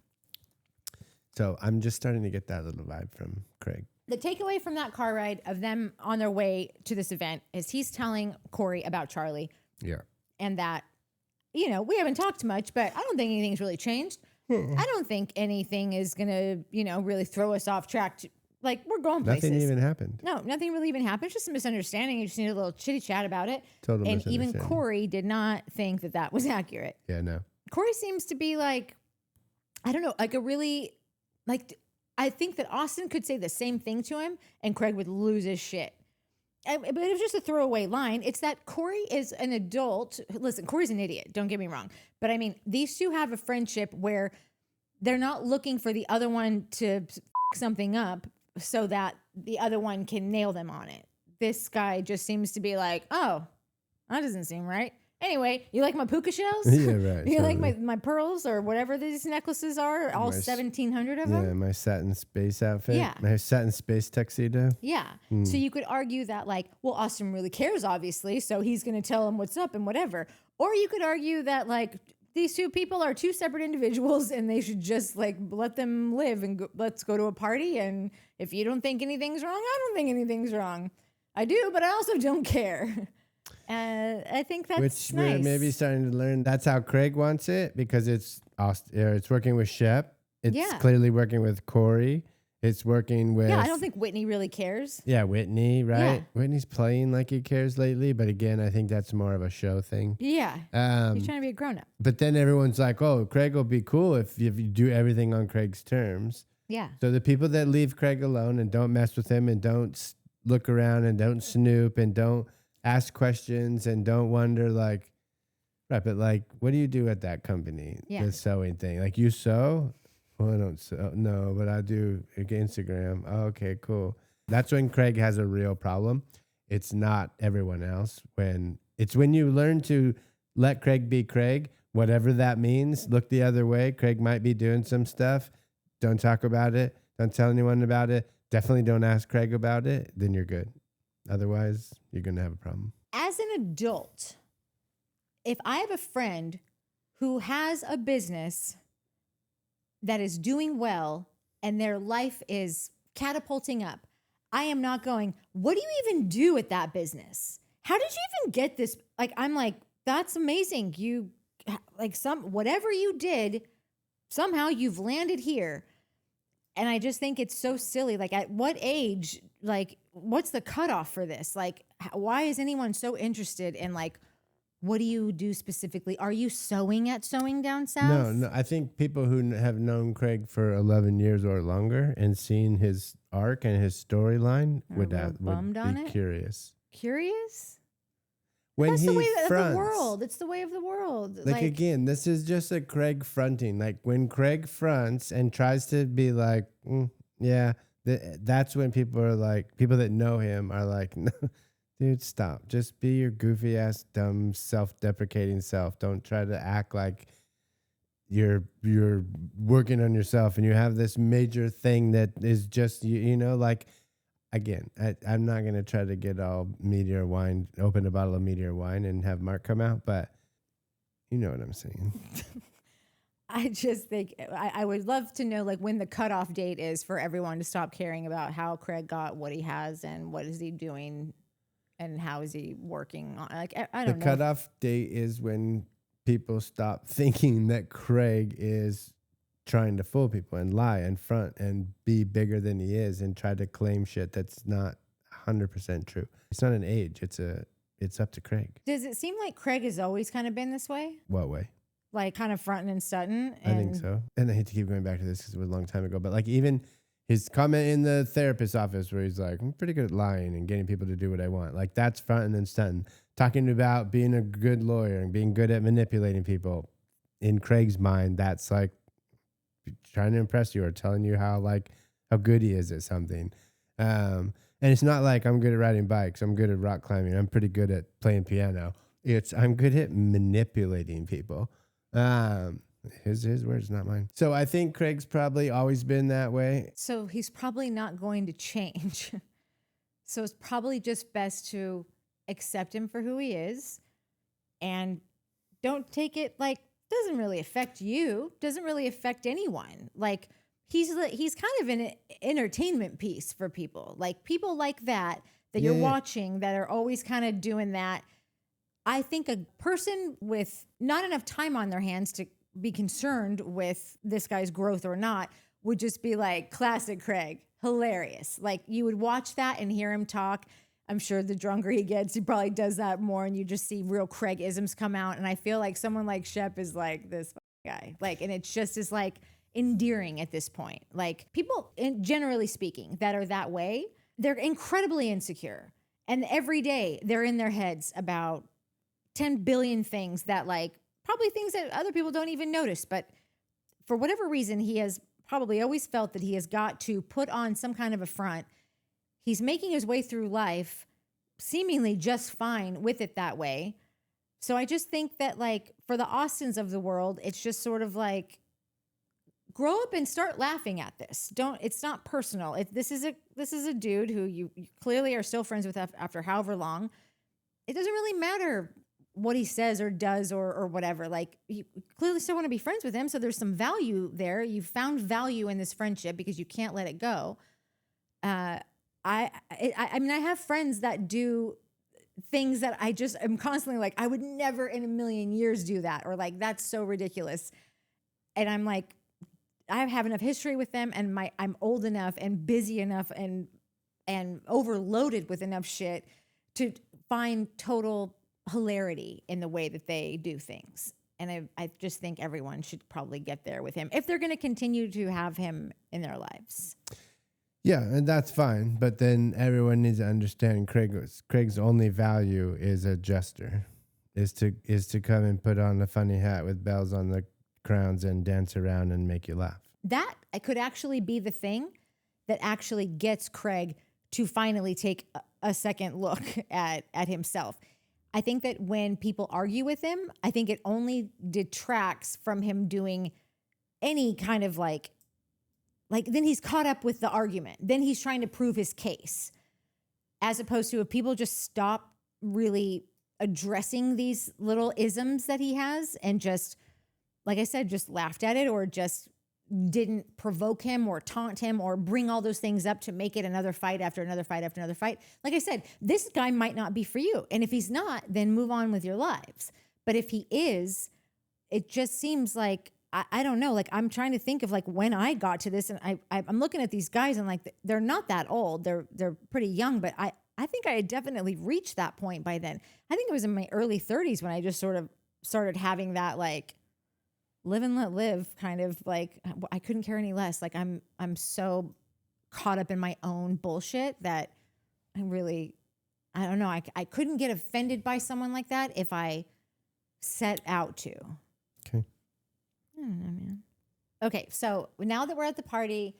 So I'm just starting to get that little vibe from Craig. The takeaway from that car ride of them on their way to this event is he's telling Corey about Charley. Yeah. And that, we haven't talked much, but I don't think anything's really changed. I don't think anything is going to, really throw us off track. Like, we're going places. Nothing even happened. No, nothing really even happened. It's just a misunderstanding. You just need a little chitty chat about it. Total And even misunderstanding. Corey did not think that was accurate. Yeah, no. Corey seems to be like, I don't know, like a really, like, I think that Austen could say the same thing to him and Craig would lose his shit. But it was just a throwaway line. It's that Corey is an adult. Listen, Corey's an idiot. Don't get me wrong. But I mean, these two have a friendship where they're not looking for the other one to f something up so that the other one can nail them on it. This guy just seems to be like, oh, that doesn't seem right. Anyway, you like my puka shells? Yeah, right. You totally. like my pearls or whatever these necklaces are? All 1,700 of them? Yeah, my satin space outfit. Yeah. My satin space tuxedo. Yeah. So you could argue that like, well, Austen really cares, obviously, so he's going to tell him what's up and whatever. Or you could argue that like these two people are two separate individuals and they should just like let them live and let's go to a party. And if you don't think anything's wrong, I don't think anything's wrong. I do, but I also don't care. I think that's Which nice. we're maybe starting to learn. That's how Craig wants it because it's working with Shep. It's clearly working with Corey. It's working with... Yeah, I don't think Whitney really cares. Yeah, Whitney, right? Yeah. Whitney's playing like he cares lately, but again, I think that's more of a show thing. Yeah. He's trying to be a grown-up. But then everyone's like, oh, Craig will be cool if you do everything on Craig's terms. Yeah. So the people that leave Craig alone and don't mess with him and don't look around and don't snoop and don't ask questions and don't wonder like, right, but like, what do you do at that company? Yeah. The sewing thing. Like you sew? Well, I don't sew. No, but I do Instagram. Oh, okay, cool. That's when Craig has a real problem. It's not everyone else. When you learn to let Craig be Craig, whatever that means, look the other way. Craig might be doing some stuff. Don't talk about it. Don't tell anyone about it. Definitely don't ask Craig about it. Then you're good. Otherwise, you're going to have a problem. As an adult, if I have a friend who has a business that is doing well and their life is catapulting up, I am not going, what do you even do at that business? How did you even get this? Like, I'm like, that's amazing. You like whatever you did, somehow you've landed here. And I just think it's so silly. Like, at what age, like, what's the cutoff for this? Like, why is anyone so interested in, like, what do you do specifically? Are you sewing at Sewing Down South? No. I think people who have known Craig for 11 years or longer and seen his arc and his storyline would be curious. Curious? When That's he the way of fronts, the world. It's the way of the world. Like again, this is just a Craig fronting. Like when Craig fronts and tries to be like, that's when people are like, people that know him are like, no, dude, stop. Just be your goofy ass, dumb, self-deprecating self. Don't try to act like you're working on yourself and you have this major thing that is just like. Again, I'm not going to try to get all meteor wine, open a bottle of meteor wine and have Mark come out, but You know what I'm saying. I just think I would love to know like when the cutoff date is for everyone to stop caring about how Craig got what he has and what is he doing and how is he working on. Like I don't know. The cutoff date is when people stop thinking that Craig is trying to fool people and lie and front and be bigger than he is and try to claim shit that's not 100% true. It's not an age. It's up to Craig. Does it seem like Craig has always kind of been this way? What way? Like kind of fronting and stunting? I think so. And I hate to keep going back to this because it was a long time ago, but like even his comment in the therapist's office where he's like, I'm pretty good at lying and getting people to do what I want. Like that's fronting and stunting. Talking about being a good lawyer and being good at manipulating people. In Craig's mind, that's like trying to impress you or telling you how good he is at something. And it's not like I'm good at riding bikes. I'm good at rock climbing. I'm pretty good at playing piano. I'm good at manipulating people. His words, not mine. So I think Craig's probably always been that way. So he's probably not going to change. So it's probably just best to accept him for who he is and don't take it like doesn't really affect you, doesn't really affect anyone. Like he's kind of an entertainment piece for people. Like people like that you're watching that are always kind of doing that. I think a person with not enough time on their hands to be concerned with this guy's growth or not would just be like, classic Craig, hilarious. Like you would watch that and hear him talk. I'm sure the drunker he gets, he probably does that more and you just see real Craig-isms come out. And I feel like someone like Shep is like this guy. Like, and it's just is like endearing at this point. Like people, generally speaking, that are that way, they're incredibly insecure. And every day they're in their heads about 10 billion things that like probably things that other people don't even notice. But for whatever reason, he has probably always felt that he has got to put on some kind of a front. He's making his way through life seemingly just fine with it that way. So I just think that like for the Austens of the world, it's just sort of like grow up and start laughing at this. It's not personal. This is a dude who you clearly are still friends with after however long. It doesn't really matter what he says or does or whatever. Like you clearly still want to be friends with him. So there's some value there. You found value in this friendship because you can't let it go. I mean, I have friends that do things that I just am constantly like, I would never in a million years do that. Or like, that's so ridiculous. And I'm like, I have enough history with them and I'm old enough and busy enough and overloaded with enough shit to find total hilarity in the way that they do things. And I just think everyone should probably get there with him if they're going to continue to have him in their lives. Yeah, and that's fine. But then everyone needs to understand Craig's only value is a jester, is to come and put on a funny hat with bells on the crowns and dance around and make you laugh. That could actually be the thing that actually gets Craig to finally take a second look at himself. I think that when people argue with him, I think it only detracts from him doing any kind of like then he's caught up with the argument. Then he's trying to prove his case. As opposed to if people just stop really addressing these little isms that he has and just, like I said, just laughed at it or just didn't provoke him or taunt him or bring all those things up to make it another fight after another fight after another fight. Like I said, this guy might not be for you. And if he's not, then move on with your lives. But if he is, it just seems like, I don't know, like I'm trying to think of like when I got to this and I'm looking at these guys and like, they're not that old. They're pretty young, but I think I had definitely reached that point by then. I think it was in my early 30s when I just sort of started having that like live and let live kind of like, I couldn't care any less. Like I'm so caught up in my own bullshit that I don't know. I couldn't get offended by someone like that if I set out to. Okay. I don't know, man. Okay, so now that we're at the party,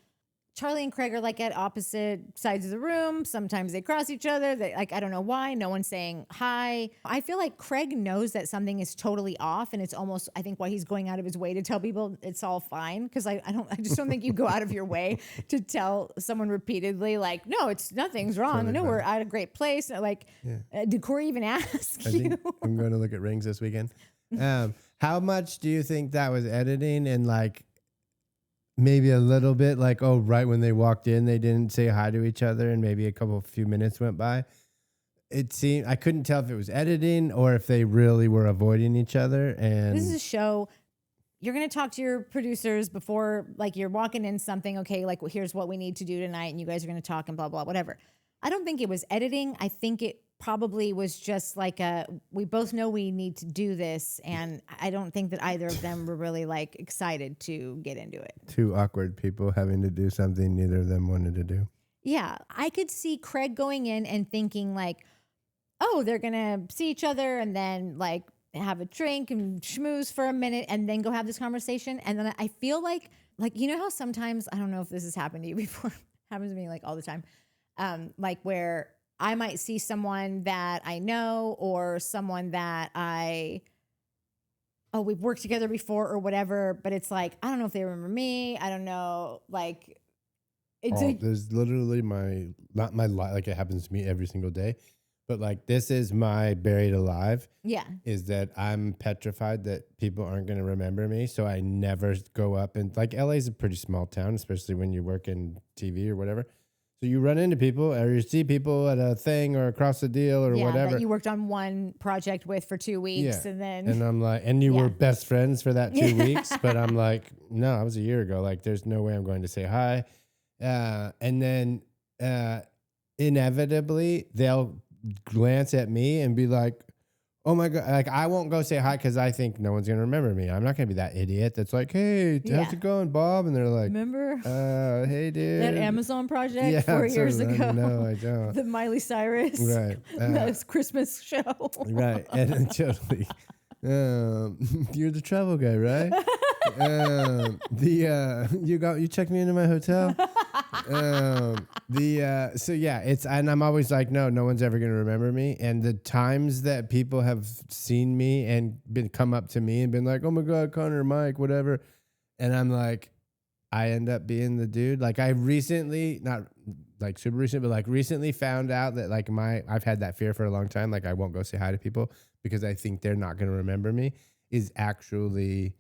Charley and Craig are like at opposite sides of the room. Sometimes they cross each other. I don't know why. No one's saying hi. I feel like Craig knows that something is totally off, and it's almost, I think, why he's going out of his way to tell people it's all fine. Because I just don't think you go out of your way to tell someone repeatedly, like, no, nothing's wrong. Totally no, fine. We're at a great place. Like, did Corey even ask you? I'm going to look at rings this weekend. How much do you think that was editing and like maybe a little bit like, oh, right when they walked in, they didn't say hi to each other and maybe a few minutes went by? It seemed, I couldn't tell if it was editing or if they really were avoiding each other. And This is a show. You're going to talk to your producers before, like you're walking in something. Okay, like well, here's what we need to do tonight, and you guys are going to talk and blah blah whatever. I don't think it was editing. I think it probably was just like we both know we need to do this, and I don't think that either of them were really like excited to get into it. two awkward people having to do something neither of them wanted to do. Yeah, I could see Craig going in and thinking like, oh, they're going to see each other and then like have a drink and schmooze for a minute and then go have this conversation. And then I feel like, you know how sometimes, I don't know if this has happened to you before, happens to me like all the time, like where I might see someone that I know or someone that we've worked together before or whatever, but it's like, I don't know if they remember me. I don't know. Like, there's literally not my life, like it happens to me every single day. But like this is my buried alive. Yeah. Is that I'm petrified that people aren't going to remember me. So I never go up and like LA is a pretty small town, especially when you work in TV or whatever. So you run into people or you see people at a thing or across the deal or whatever. That you worked on one project with for 2 weeks and then. And I'm like, and you were best friends for that 2 weeks. But I'm like, no, I was a year ago. Like there's no way I'm going to say hi. And then inevitably they'll glance at me and be like, oh my God, like I won't go say hi because I think no one's going to remember me. I'm not going to be that idiot that's like, hey, how's it going, Bob? And they're like, remember? Hey, dude. That Amazon project 4 years ago. No, I don't. The Miley Cyrus. Right. That Christmas show. Right. And totally. You're the travel guy, right? You checked me into my hotel. So yeah, and I'm always like, no one's ever going to remember me. And the times that people have seen me and come up to me and been like, oh my God, Connor, Mike, whatever. And I'm like, I end up being the dude. Like I recently, not like super recent, but like recently found out that like I've had that fear for a long time. Like I won't go say hi to people because I think they're not going to remember me is actually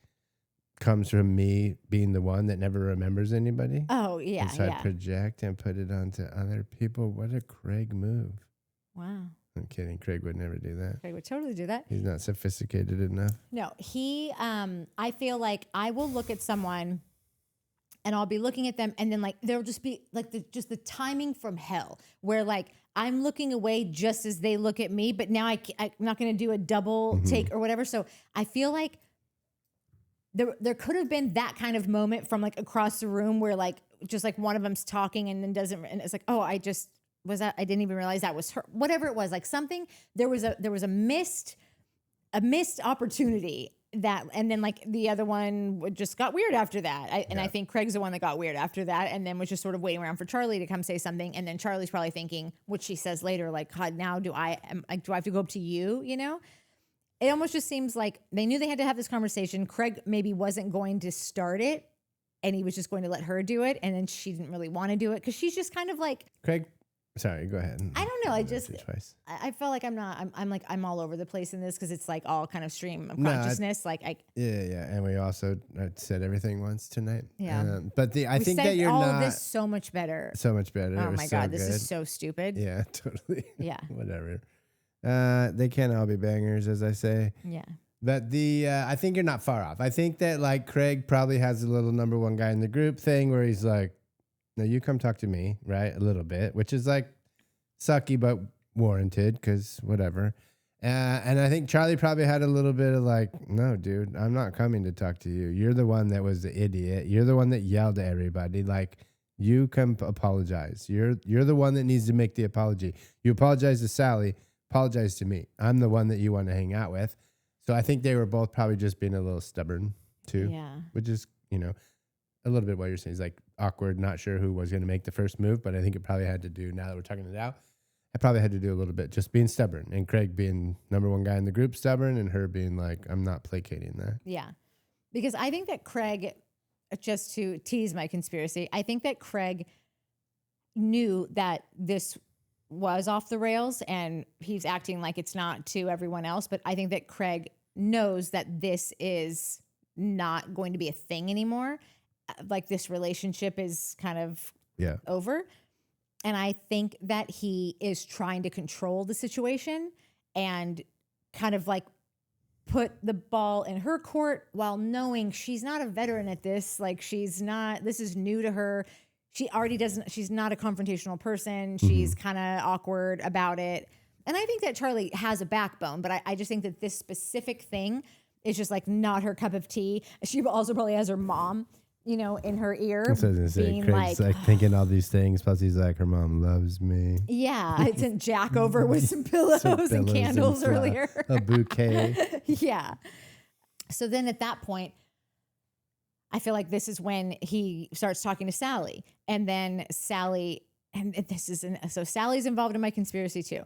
comes from me being the one that never remembers anybody. Oh, yeah. And so I project and put it onto other people. What a Craig move. Wow. I'm kidding. Craig would never do that. Craig would totally do that. He's not sophisticated enough. No, I feel like I will look at someone and I'll be looking at them and then like there'll just be like the timing from hell where like I'm looking away just as they look at me, but now I'm not going to do a double take or whatever. So I feel like there could have been that kind of moment from like across the room where like just like one of them's talking and then and it's like, oh, I didn't even realize that was her. Whatever it was, like something there was a missed opportunity that, and then like the other one just got weird after that. I think Craig's the one that got weird after that, and then was just sort of waiting around for Charley to come say something, and then Charley's probably thinking, which she says later, like, God, now do I have to go up to you? You know. It almost just seems like they knew they had to have this conversation. Craig maybe wasn't going to start it and he was just going to let her do it. And then she didn't really want to do it because she's just kind of like... Craig, sorry, go ahead. I don't know. I felt like I'm all over the place in this because it's like all kind of stream of consciousness. Yeah. And we also said everything once tonight. Yeah. But I think that you're all not... of this so much better. So much better. Oh my God, this is so stupid. Yeah, totally. Yeah. Whatever. They can't all be bangers, as I say. Yeah. But I think you're not far off. I think that like Craig probably has a little number one guy in the group thing where he's like, no, you come talk to me, right? A little bit, which is like sucky, but warranted because whatever. And I think Charley probably had a little bit of like, no, dude, I'm not coming to talk to you. You're the one that was the idiot. You're the one that yelled at everybody. Like, you come apologize. You're the one that needs to make the apology. You apologize to Sally. Apologize to me. I'm the one that you want to hang out with. So I think they were both probably just being a little stubborn too. Yeah. Which is, a little bit what you're saying is like awkward, not sure who was going to make the first move, but I think it probably had to do, now that we're talking it out, I probably had to do a little bit just being stubborn and Craig being number one guy in the group stubborn and her being like, I'm not placating that. Yeah. Because I think that Craig, just to tease my conspiracy, I think that Craig knew that this was off the rails and he's acting like it's not to everyone else. But I think that Craig knows that this is not going to be a thing anymore. Like this relationship is kind of over. And I think that he is trying to control the situation and kind of like put the ball in her court while knowing she's not a veteran at this. Like this is new to her. She's not a confrontational person. She's kind of awkward about it. And I think that Charley has a backbone, but I just think that this specific thing is just like not her cup of tea. She also probably has her mom, in her ear. That's what I was gonna say. Craig's like thinking all these things. Plus, he's like, her mom loves me. Yeah, I sent Jack over with some pillows and candles earlier. A bouquet. Yeah. So then at that point, I feel like this is when he starts talking to Sally. And then Sally, so Sally's involved in my conspiracy too.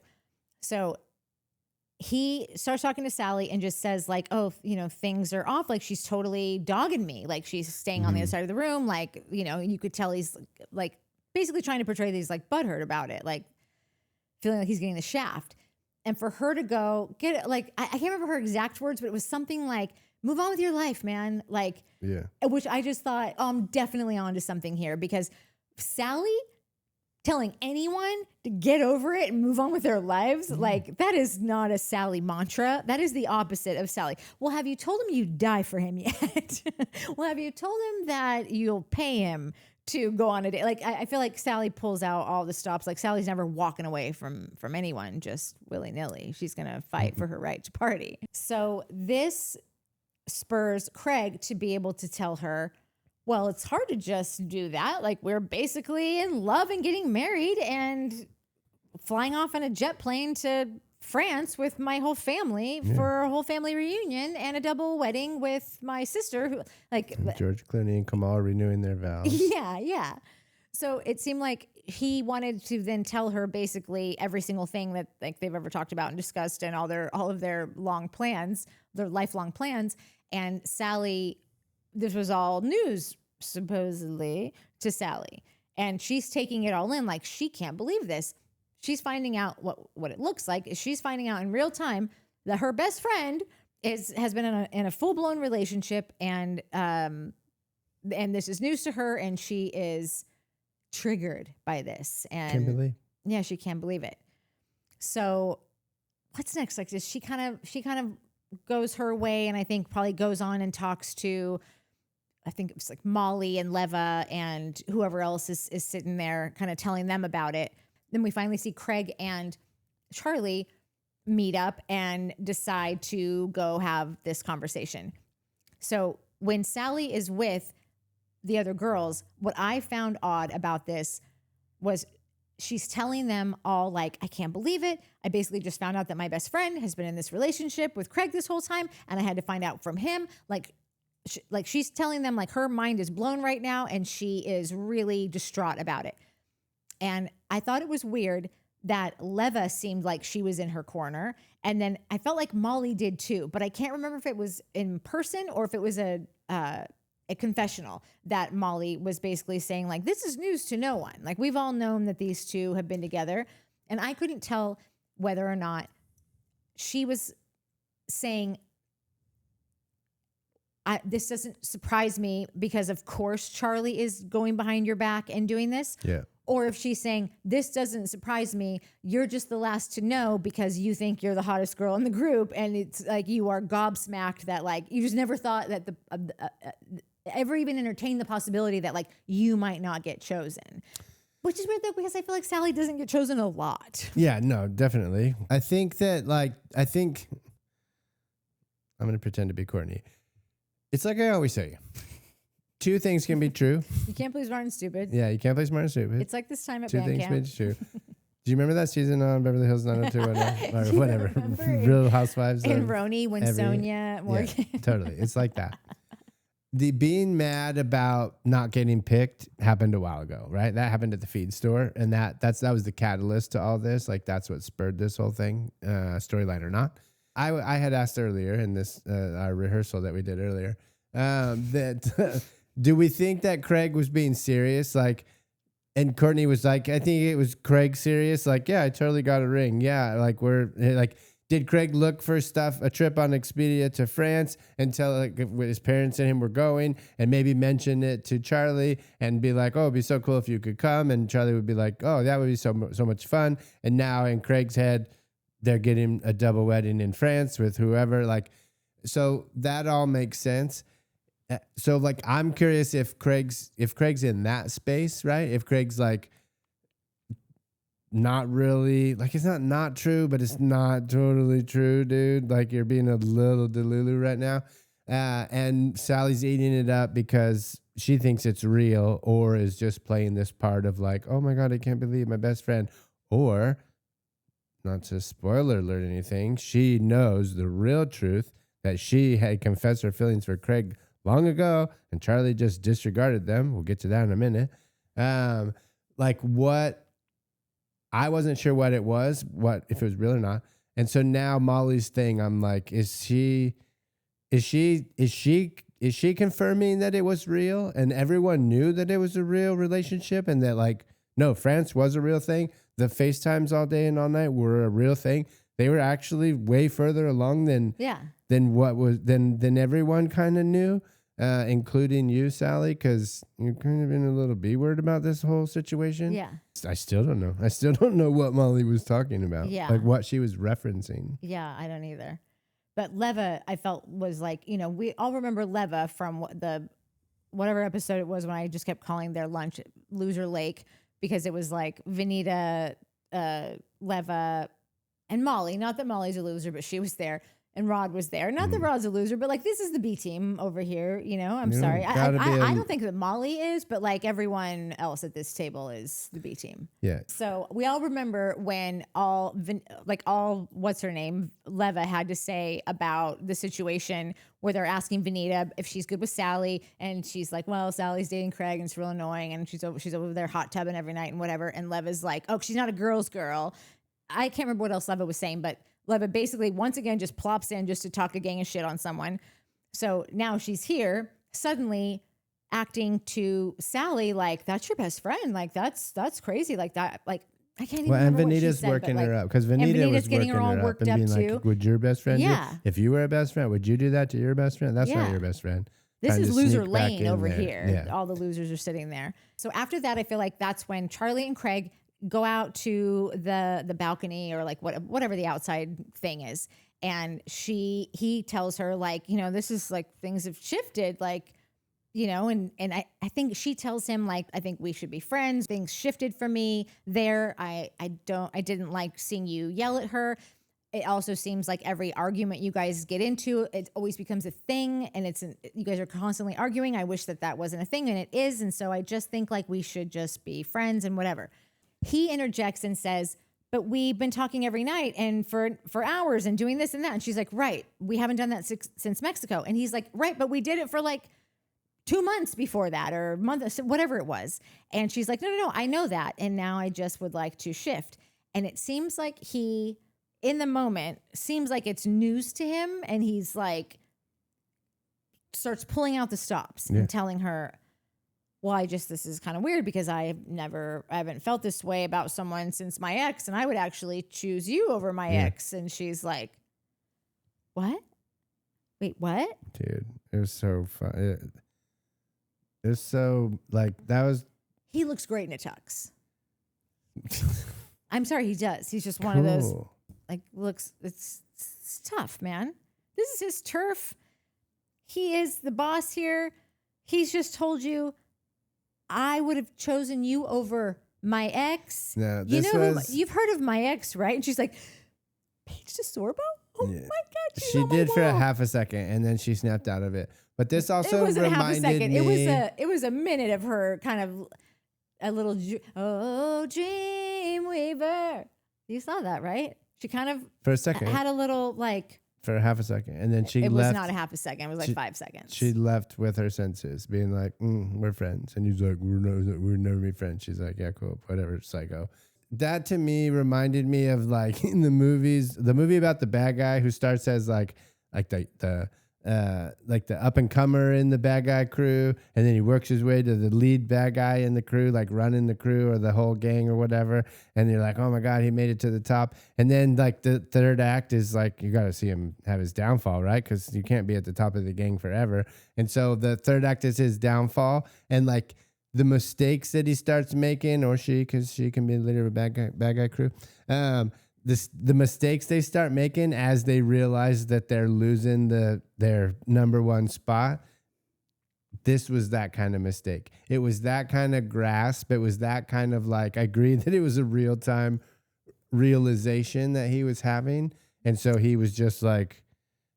So he starts talking to Sally and just says like, oh, things are off. Like she's totally dogging me. Like she's staying on the other side of the room. Like, you could tell he's like basically trying to portray that he's like butthurt about it. Like feeling like he's getting the shaft. And for her to go get it, like, I can't remember her exact words, but it was something like, move on with your life, man. Like, which I just thought, oh, I'm definitely onto something here, because Sally telling anyone to get over it and move on with their lives, like that is not a Sally mantra. That is the opposite of Sally. Well, have you told him you'd die for him yet? Well, have you told him that you'll pay him to go on a date? Like, I feel like Sally pulls out all the stops. Like Sally's never walking away from anyone just willy-nilly. She's going to fight for her right to party. So this spurs Craig to be able to tell her, well, it's hard to just do that. Like, we're basically in love and getting married and flying off on a jet plane to France with my whole family for a whole family reunion and a double wedding with my sister, who George Clooney and Kamal renewing their vows. Yeah. So it seemed like he wanted to then tell her basically every single thing that like they've ever talked about and discussed, and all of their long plans, their lifelong plans. And Sally, this was all news supposedly to Sally, and she's taking it all in. Like, she can't believe this. She's finding out what it looks like. She's finding out in real time that her best friend has been in a full-blown relationship, and this is news to her, and she is triggered by this. And can't believe. Yeah, she can't believe it. So what's next? Like, she kind of goes her way, and I think probably goes on and talks to, I think it's like Molly and Leva and whoever else is sitting there kind of telling them about it. Then we finally see Craig and Charley meet up and decide to go have this conversation. So when Sally is with the other girls, what I found odd about this was she's telling them all like, I can't believe it. I basically just found out that my best friend has been in this relationship with Craig this whole time, and I had to find out from him. Like she's telling them like her mind is blown right now, and she is really distraught about it. And I thought it was weird that Leva seemed like she was in her corner, and then I felt like Molly did too, but I can't remember if it was in person or if it was a confessional that Molly was basically saying like, this is news to no one. Like, we've all known that these two have been together. And I couldn't tell whether or not she was saying, this doesn't surprise me because of course Charley is going behind your back and doing this. Yeah. Or if she's saying, this doesn't surprise me, you're just the last to know because you think you're the hottest girl in the group. And it's like, you are gobsmacked that like, you just never thought that ever even entertained the possibility that like you might not get chosen. Which is weird though, because I feel like Sally doesn't get chosen a lot. Yeah, no, definitely. I think I'm going to pretend to be Courtney. It's like I always say, two things can be true. You can't play smart and stupid. Yeah, you can't play smart and stupid. It's like this time at two band things camp. can be true. Do you remember that season on Beverly Hills 90210 or whatever? Real Housewives. And Roni, when Sonia, Morgan. Yeah, totally. It's like that. The being mad about not getting picked happened a while ago, right? That happened at the feed store, and that was the catalyst to all this. Like, that's what spurred this whole thing, storyline or not. I had asked earlier in this our rehearsal that we did earlier that do we think that Craig was being serious? Like, and Courtney was like, I think it was Craig serious. Like, yeah, I totally got a ring. Yeah, like we're like, Did Craig look for a trip on Expedia to France and tell like his parents and him were going, and maybe mention it to Charley and be like, "Oh, it'd be so cool if you could come," and Charley would be like, "Oh, that would be so much fun." And now in Craig's head, they're getting a double wedding in France with whoever. Like, so that all makes sense. So like, I'm curious if Craig's in that space, right? If Craig's like, not really, like, it's not true, but it's not totally true, dude. Like, you're being a little delulu right now. And Sally's eating it up because she thinks it's real, or is just playing this part of like, oh my God, I can't believe my best friend. Or, not to spoiler alert anything, she knows the real truth that she had confessed her feelings for Craig long ago, and Charley just disregarded them. We'll get to that in a minute. Like, what? I wasn't sure what it was, if it was real or not. And so now Molly's thing, I'm like, is she confirming that it was real and everyone knew that it was a real relationship, and that like, no, France was a real thing. The FaceTimes all day and all night were a real thing. They were actually way further along than everyone kind of knew. Including you, Sally, because you're kind of been a little B-word about this whole situation. Yeah. I still don't know. I still don't know what Molly was talking about. Yeah. Like what she was referencing. Yeah, I don't either. But Leva, I felt was like, we all remember Leva from whatever episode it was when I just kept calling their lunch Loser Lake, because it was like Vanita, Leva, and Molly. Not that Molly's a loser, but she was there. And Rod was there. Not that Rod's a loser, but like, this is the B team over here. I'm sorry. I don't think that Molly is, but like everyone else at this table is the B team. Yeah. So we all remember when all what's her name, Leva, had to say about the situation where they're asking Vanita if she's good with Sally, and she's like, well, Sally's dating Craig and it's real annoying, and she's over there hot tubbing every night and whatever. And Leva's like, oh, she's not a girl's girl. I can't remember what else Leva was saying, but Leva basically once again just plops in just to talk a gang of shit on someone. So now she's here suddenly acting to Sally like, that's your best friend. Like that's crazy. Like that. Like I can't even remember what she Vanita's said, working but, her up, because Vanita was getting working her all her worked up and up being too. like, would your best friend if you were a best friend, would you do that to your best friend? That's not your best friend. This Trying is to loser sneak back lane in over there. here. Yeah. All the losers are sitting there. So after that, I feel like that's when Charley and Craig go out to the balcony, or like whatever the outside thing is. And he tells her like, this is like, things have shifted, like, and I think she tells him like, I think we should be friends. Things shifted for me there. I didn't like seeing you yell at her. It also seems like every argument you guys get into, it always becomes a thing, and you guys are constantly arguing. I wish that wasn't a thing, and it is. And so I just think like we should just be friends and whatever. He interjects and says, but we've been talking every night and for hours and doing this and that. And she's like, right, we haven't done that since Mexico. And he's like, right, but we did it for like 2 months before that, or month, whatever it was. And she's like, no, I know that. And now I just would like to shift. And it seems like he, in the moment, seems like it's news to him. And he's like, starts pulling out the stops and telling her, well, this is kind of weird because I haven't felt this way about someone since my ex, and I would actually choose you over my ex. And she's like, what? Wait, what? Dude, it was so fun. It was so, like, that was... He looks great in a tux. I'm sorry, he does. He's just one of those, like, it's tough, man. This is his turf. He is the boss here. He's just told you, I would have chosen you over my ex. Yeah, you've heard of my ex, right? And she's like, Paige DeSorbo? Oh my God. She did for a half a second, and then she snapped out of it. But this also reminded half a second. Me. It was a minute of her kind of a little, Dreamweaver. You saw that, right? She kind of for a second had a little like. For a half a second, and then she left. It was not a half a second. It was like 5 seconds. She left with her senses, being like, we're friends. And he's like, we're never be friends. She's like, yeah, cool, whatever, psycho. That to me reminded me of like in the movies, the movie about the bad guy who starts as like the like the up and comer in the bad guy crew, and then he works his way to the lead bad guy in the crew, like running the crew or the whole gang or whatever. And you're like, oh my God, he made it to the top. And then like the third act is like, you got to see him have his downfall, right? Because you can't be at the top of the gang forever. And so the third act is his downfall, and like the mistakes that he starts making, or she, because she can be the leader of a bad guy crew. The mistakes they start making as they realize that they're losing their number one spot. This was that kind of mistake. It was that kind of grasp. It was that kind of like, I agree that it was a real time realization that he was having. And so he was just like,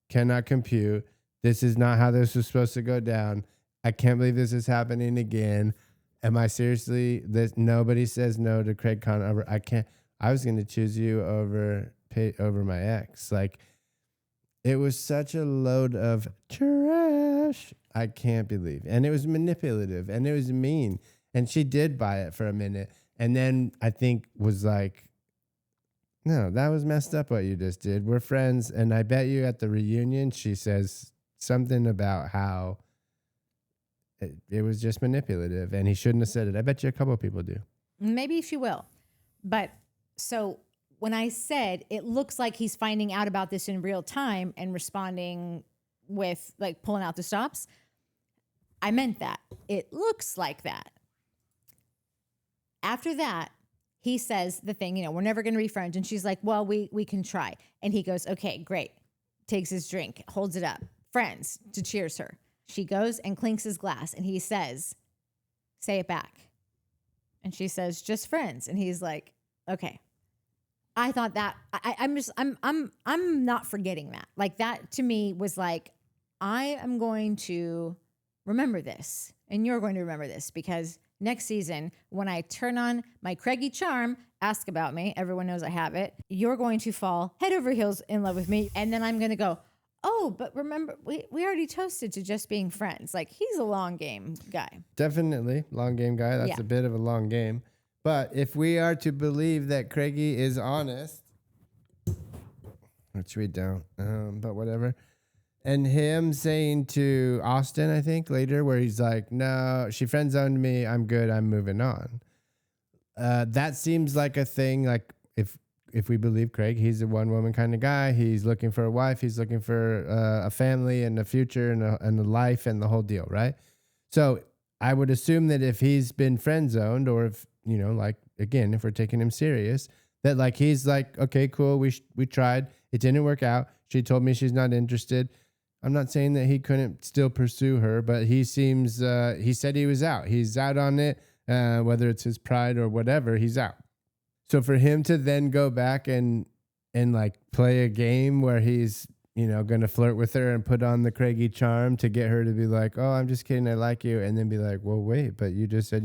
cannot compute. This is not how this was supposed to go down. I can't believe this is happening again. Am I seriously this? Nobody says no to Craig Conover. I can't. I was going to choose you over my ex. Like, it was such a load of trash. I can't believe. And it was manipulative, and it was mean. And she did buy it for a minute. And then I think was like, no, that was messed up what you just did. We're friends. And I bet you at the reunion, she says something about how it was just manipulative and he shouldn't have said it. I bet you a couple of people do. Maybe she will. But so when I said it looks like he's finding out about this in real time and responding with like pulling out the stops, I meant that. It looks like that. After that, he says the thing, we're never going to be friends. And she's like, well, we can try. And he goes, okay, great. Takes his drink, holds it up. Friends, to cheers her. She goes and clinks his glass, and he says, say it back. And she says, just friends. And he's like, okay. I thought that I'm not forgetting that. Like, that to me was like, I am going to remember this, and you're going to remember this, because next season, when I turn on my Craigie charm, ask about me, everyone knows I have it, you're going to fall head over heels in love with me. And then I'm going to go, oh, but remember, we already toasted to just being friends. Like, he's a long game guy. Definitely. Long game guy. That's a bit of a long game. But if we are to believe that Craigie is honest, which we don't, but whatever. And him saying to Austen, I think, later, where he's like, no, she friend zoned me. I'm good. I'm moving on. That seems like a thing, like, if we believe Craig, he's a one-woman kind of guy. He's looking for a wife. He's looking for a family and a future and a life and the whole deal, right? So I would assume that if he's been friend-zoned, or if, like, again, if we're taking him serious, that, like, he's like, okay, cool, we tried. It didn't work out. She told me she's not interested. I'm not saying that he couldn't still pursue her, but he seems, he said he was out. He's out on it, whether it's his pride or whatever, he's out. So for him to then go back and like play a game where he's, going to flirt with her and put on the Craigie charm to get her to be like, oh, I'm just kidding, I like you. And then be like, well, wait, but you just said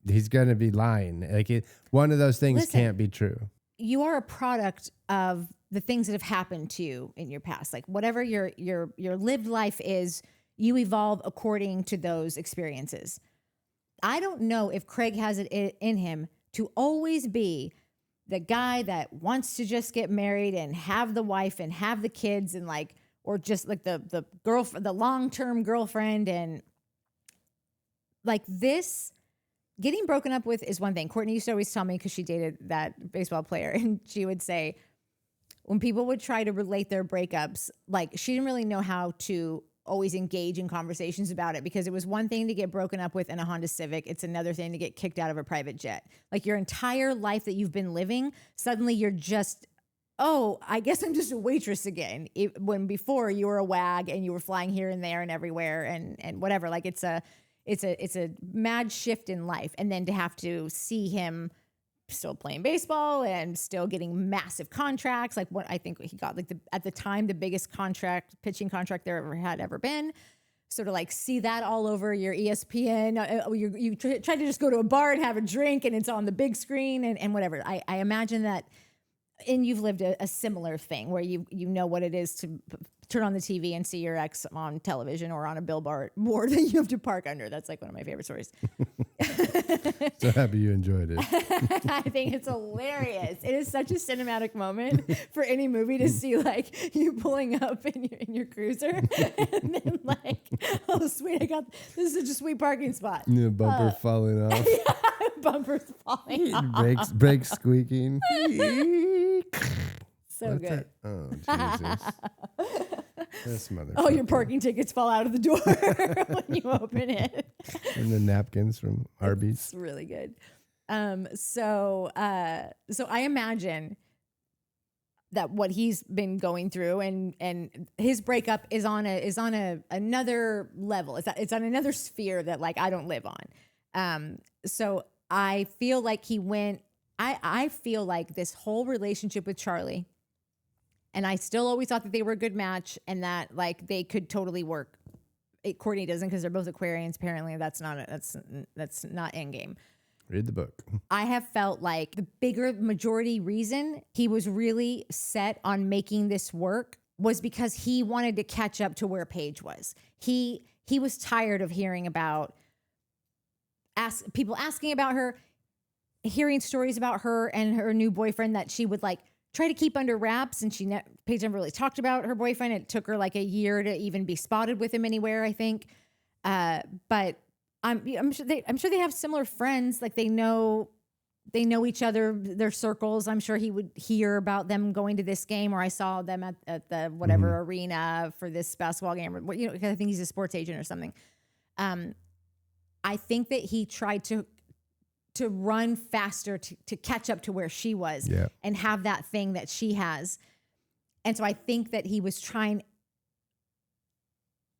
he's going to be lying. Like, one of those things can't be true. You are a product of the things that have happened to you in your past. Like, whatever your lived life is, you evolve according to those experiences. I don't know if Craig has it in him to always be the guy that wants to just get married and have the wife and have the kids, and like, or just like the girlfriend, the long-term girlfriend. And like, this getting broken up with is one thing. Courtney used to always tell me, because she dated that baseball player, and she would say, when people would try to relate their breakups, like, she didn't really know how to always engage in conversations about it, because it was one thing to get broken up with in a Honda Civic. It's another thing to get kicked out of a private jet. Like, your entire life that you've been living, suddenly you're just, oh, I guess I'm just a waitress again. When before you were a wag and you were flying here and there and everywhere and whatever. Like, it's a mad shift in life. And then to have to see him still playing baseball and still getting massive contracts. Like, what I think he got, like, at the time, the biggest pitching contract there had ever been. So to like see that all over your ESPN, you try to just go to a bar and have a drink, and it's on the big screen and whatever. I imagine that, and you've lived a similar thing where you know what it is to turn on the TV and see your ex on television or on a billboard board that you have to park under. That's like one of my favorite stories. So happy you enjoyed it. I think it's hilarious. It is such a cinematic moment for any movie to see like you pulling up in your cruiser and then like, oh sweet, this is such a sweet parking spot. The bumper falling off. Yeah, bumpers falling off. Brakes squeaking. So What's good. that? Oh, Jesus. This motherfucker. Oh, your parking tickets fall out of the door when you open it. And the napkins from Arby's. It's really good. So I imagine that what he's been going through and his breakup is on another level. It's on another sphere that like I don't live on. So I feel like I feel like this whole relationship with Charley, and I still always thought that they were a good match and that like they could totally work. Courtney doesn't because they're both Aquarians. Apparently that's not endgame. Read the book. I have felt like the bigger majority reason he was really set on making this work was because he wanted to catch up to where Paige was. He was tired of hearing about people asking about her, hearing stories about her and her new boyfriend that she would like try to keep under wraps. And Paige never really talked about her boyfriend. It took her like a year to even be spotted with him anywhere, I think. But I'm sure they have similar friends. Like they know each other, their circles. I'm sure he would hear about them going to this game, or I saw them at the whatever arena for this basketball game, or because I think he's a sports agent or something. I think that he tried to run faster to catch up to where she was and have that thing that she has. And so I think that he was trying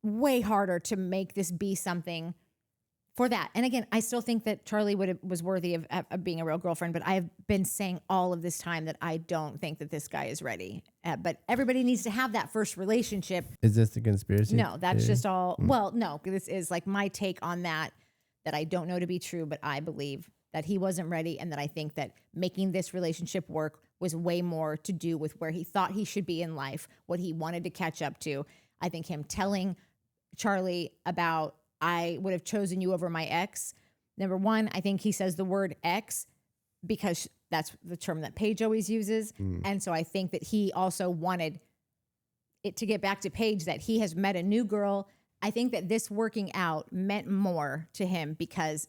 way harder to make this be something for that. And again, I still think that Charley was worthy of being a real girlfriend, but I've been saying all of this time that I don't think that this guy is ready. But everybody needs to have that first relationship. Is this the conspiracy? No, that's just all. Well, no, this is like my take on that I don't know to be true, but I believe that he wasn't ready, and that I think that making this relationship work was way more to do with where he thought he should be in life, what he wanted to catch up to. I think him telling Charley about, I would have chosen you over my ex. Number one, I think he says the word ex because that's the term that Paige always uses. And so I think that he also wanted it to get back to Paige that he has met a new girl. I think that this working out meant more to him because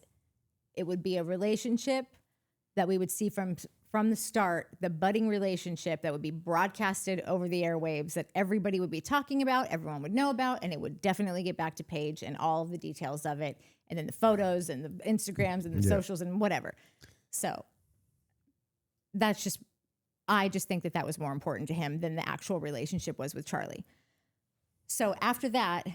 it would be a relationship that we would see from the start, the budding relationship that would be broadcasted over the airwaves that everybody would be talking about, everyone would know about, and it would definitely get back to Paige and all of the details of it, and then the photos and the Instagrams and the socials and whatever. So I just think that was more important to him than the actual relationship was with Charley. So after that,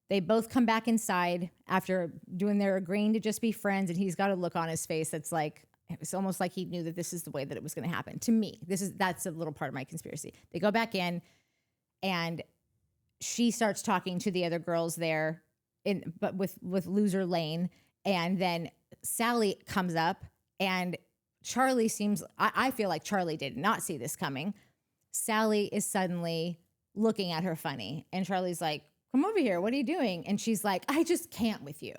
they both come back inside after doing their agreeing to just be friends, and he's got a look on his face that's like, it's almost like he knew that this is the way that it was going to happen. To me, that's a little part of my conspiracy. They go back in, and she starts talking to the other girls there, but with loser Lane, and then Sally comes up, and Charley I feel like Charley did not see this coming. Sally is suddenly looking at her funny, and Charley's like, come over here. What are you doing? And she's like, I just can't with you.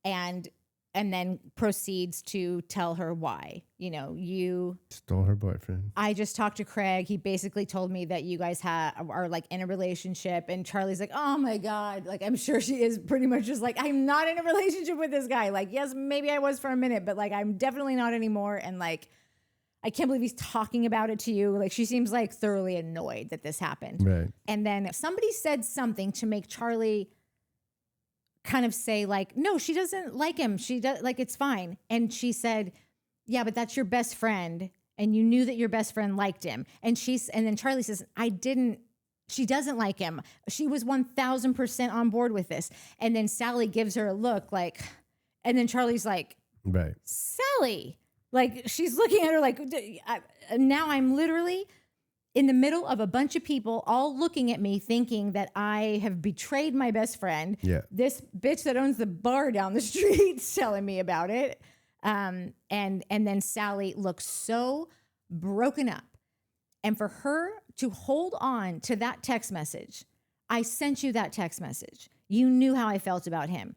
And then proceeds to tell her why. You stole her boyfriend. I just talked to Craig. He basically told me that you guys are like in a relationship. And Charley's like, oh my God. Like, I'm sure she is pretty much just like, I'm not in a relationship with this guy. Like, yes, maybe I was for a minute, but like, I'm definitely not anymore. And like, I can't believe he's talking about it to you. Like, she seems like thoroughly annoyed that this happened. Right. And then somebody said something to make Charley kind of say like, no, she doesn't like him. She does, like, it's fine. And she said, yeah, but that's your best friend. And you knew that your best friend liked him. And then Charley says, she doesn't like him. She was 1000% on board with this. And then Sally gives her a look like, and then Charley's like, right. Sally. Like, she's looking at her like, now I'm literally in the middle of a bunch of people all looking at me thinking that I have betrayed my best friend. Yeah. This bitch that owns the bar down the street's telling me about it. And then Sally looks so broken up. And for her to hold on to that text message, I sent you that text message. You knew how I felt about him.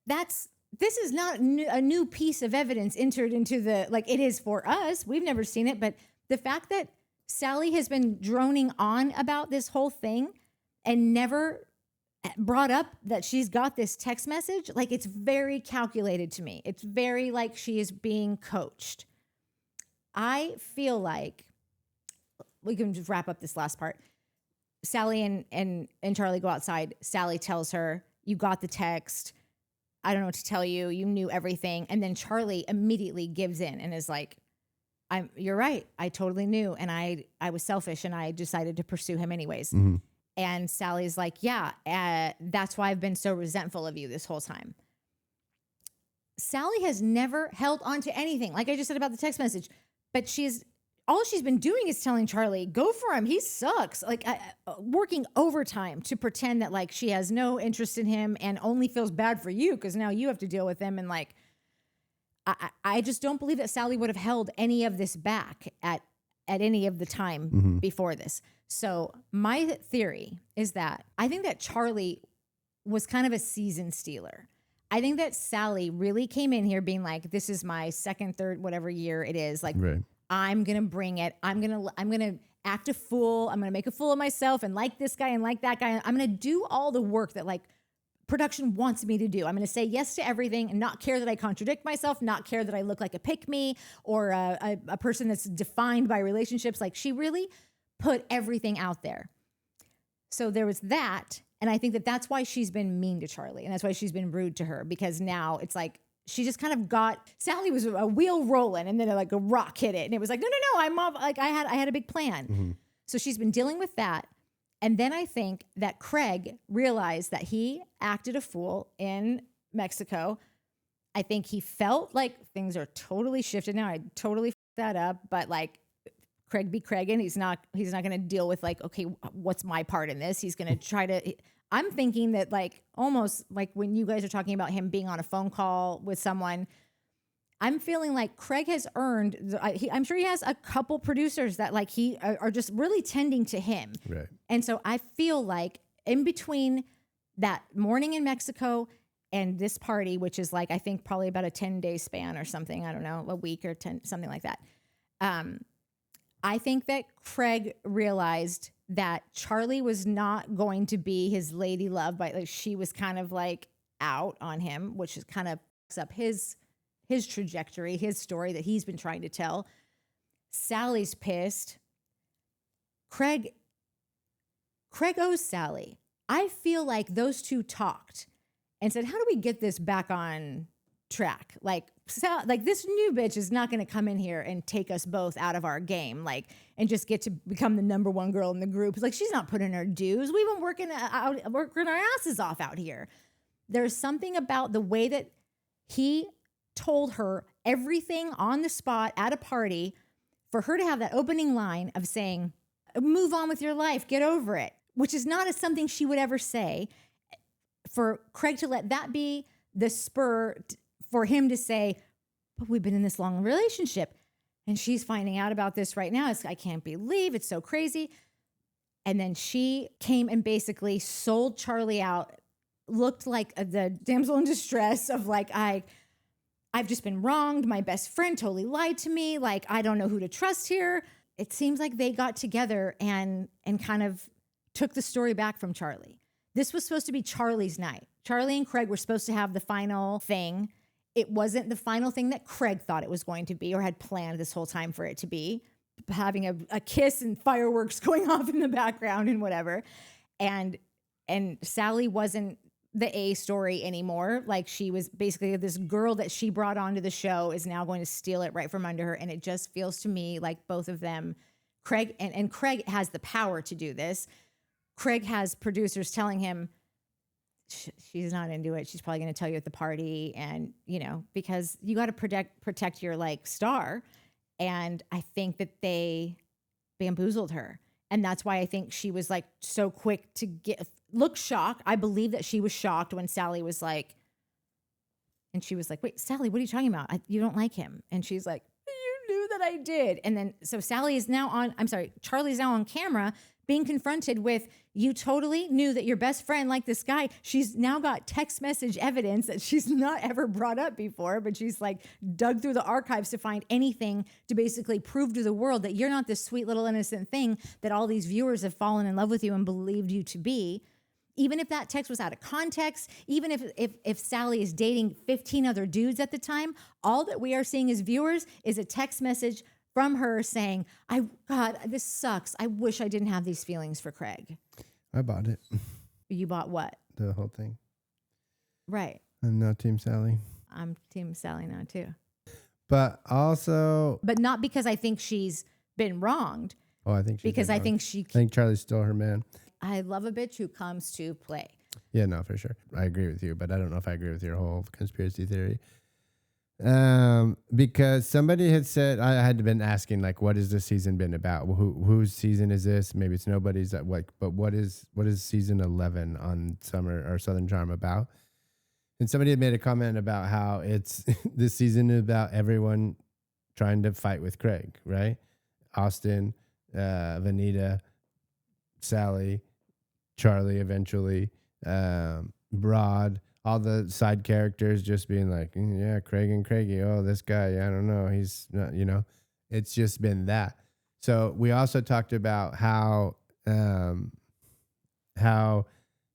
This is not a new piece of evidence entered into the, like it is for us. We've never seen it, but the fact that Sally has been droning on about this whole thing and never brought up that she's got this text message, like it's very calculated to me. It's very like she is being coached. I feel like we can just wrap up this last part. Sally and Charley go outside. Sally tells her, you got the text. I don't know what to tell you. You knew everything. And then Charley immediately gives in and is like, you're right. I totally knew. And I was selfish and I decided to pursue him anyways. Mm-hmm. And Sally's like, yeah, that's why I've been so resentful of you this whole time. Sally has never held on to anything. Like I just said about the text message, but all she's been doing is telling Charley, go for him. He sucks. Like working overtime to pretend that like she has no interest in him and only feels bad for you because now you have to deal with him. And like, I just don't believe that Sally would have held any of this back at any of the time before this. So my theory is that I think that Charley was kind of a season stealer. I think that Sally really came in here being like, this is my second, third, whatever year it is. Like, right. I'm going to bring it. I'm going to act a fool. I'm going to make a fool of myself and like this guy and like that guy. I'm going to do all the work that like production wants me to do. I'm going to say yes to everything and not care that I contradict myself, not care that I look like a pick-me or a person that's defined by relationships. Like she really put everything out there. So there was that. And I think that that's why she's been mean to Charley. And that's why she's been rude to her, because now it's like, she just kind of Sally was a wheel rolling and then like a rock hit it. And it was like, no, I'm off. Like I had a big plan. Mm-hmm. So she's been dealing with that. And then I think that Craig realized that he acted a fool in Mexico. I think he felt like things are totally shifted now. I totally fucked that up, but like Craig be Craig, and he's not going to deal with like, okay, what's my part in this? He's going to try to, I'm thinking that like almost like when you guys are talking about him being on a phone call with someone, I'm feeling like Craig has earned, I'm sure he has a couple producers that like are just really tending to him. Right. And so I feel like in between that morning in Mexico and this party, which is like, I think probably about a 10-day span or something, I don't know, a week or 10, something like that. I think that Craig realized that Charley was not going to be his lady love, but like she was kind of like out on him, which is kind of fucks up his trajectory, his story that he's been trying to tell. Sally's pissed. Craig owes Sally. I feel like those two talked and said, how do we get this back on track? Like this new bitch is not going to come in here and take us both out of our game, like, and just get to become the number one girl in the group. Like, she's not putting her dues. We've been working our asses off out here. There's something about the way that he told her everything on the spot at a party, for her to have that opening line of saying, move on with your life, get over it, which is not something she would ever say. For Craig to let that be the spur for him to say, but we've been in this long relationship and she's finding out about this right now. I can't believe it's so crazy. And then she came and basically sold Charley out, looked like the damsel in distress of like, I've just been wronged. My best friend totally lied to me. Like, I don't know who to trust here. It seems like they got together and kind of took the story back from Charley. This was supposed to be Charley's night. Charley and Craig were supposed to have the final thing. It wasn't the final thing that Craig thought it was going to be or had planned this whole time for it to be, having a kiss and fireworks going off in the background and whatever. And Sally wasn't the A story anymore. Like, she was basically this girl that she brought onto the show is now going to steal it right from under her. And it just feels to me like both of them, Craig, and Craig has the power to do this. Craig has producers telling him, she's not into it. She's probably going to tell you at the party. And, because you got to protect your like star. And I think that they bamboozled her. And that's why I think she was like so quick to look shocked. I believe that she was shocked when Sally was like, and she was like, wait, Sally, what are you talking about? You don't like him. And she's like, you knew that I did. And then, so Charley's now on camera being confronted with, you totally knew that your best friend liked this guy. She's now got text message evidence that she's not ever brought up before, but she's like dug through the archives to find anything to basically prove to the world that you're not this sweet little innocent thing that all these viewers have fallen in love with you and believed you to be. Even if that text was out of context, even if Charley is dating 15 other dudes at the time, all that we are seeing as viewers is a text message from her saying, God, this sucks. I wish I didn't have these feelings for Craig. I bought it. You bought what? The whole thing. Right. I'm not Team Charley. I'm Team Charley now too. But also... But not because I think she's been wronged. Oh, I think she's because been I wronged. think I think Charlie's still her man. I love a bitch who comes to play. Yeah, no, for sure. I agree with you, but I don't know if I agree with your whole conspiracy theory. Because somebody had said, I had been asking, like, what has this season been about? Whose season is this? Maybe it's nobody's. But what is season 11 on Summer or Southern Charm about? And somebody had made a comment about how it's this season is about everyone trying to fight with Craig, right? Austen, Vanita, Charley, Charley eventually, Broad. All the side characters just being like, yeah, Craig and Craigie. Oh, this guy, I don't know. He's not, it's just been that. So we also talked about how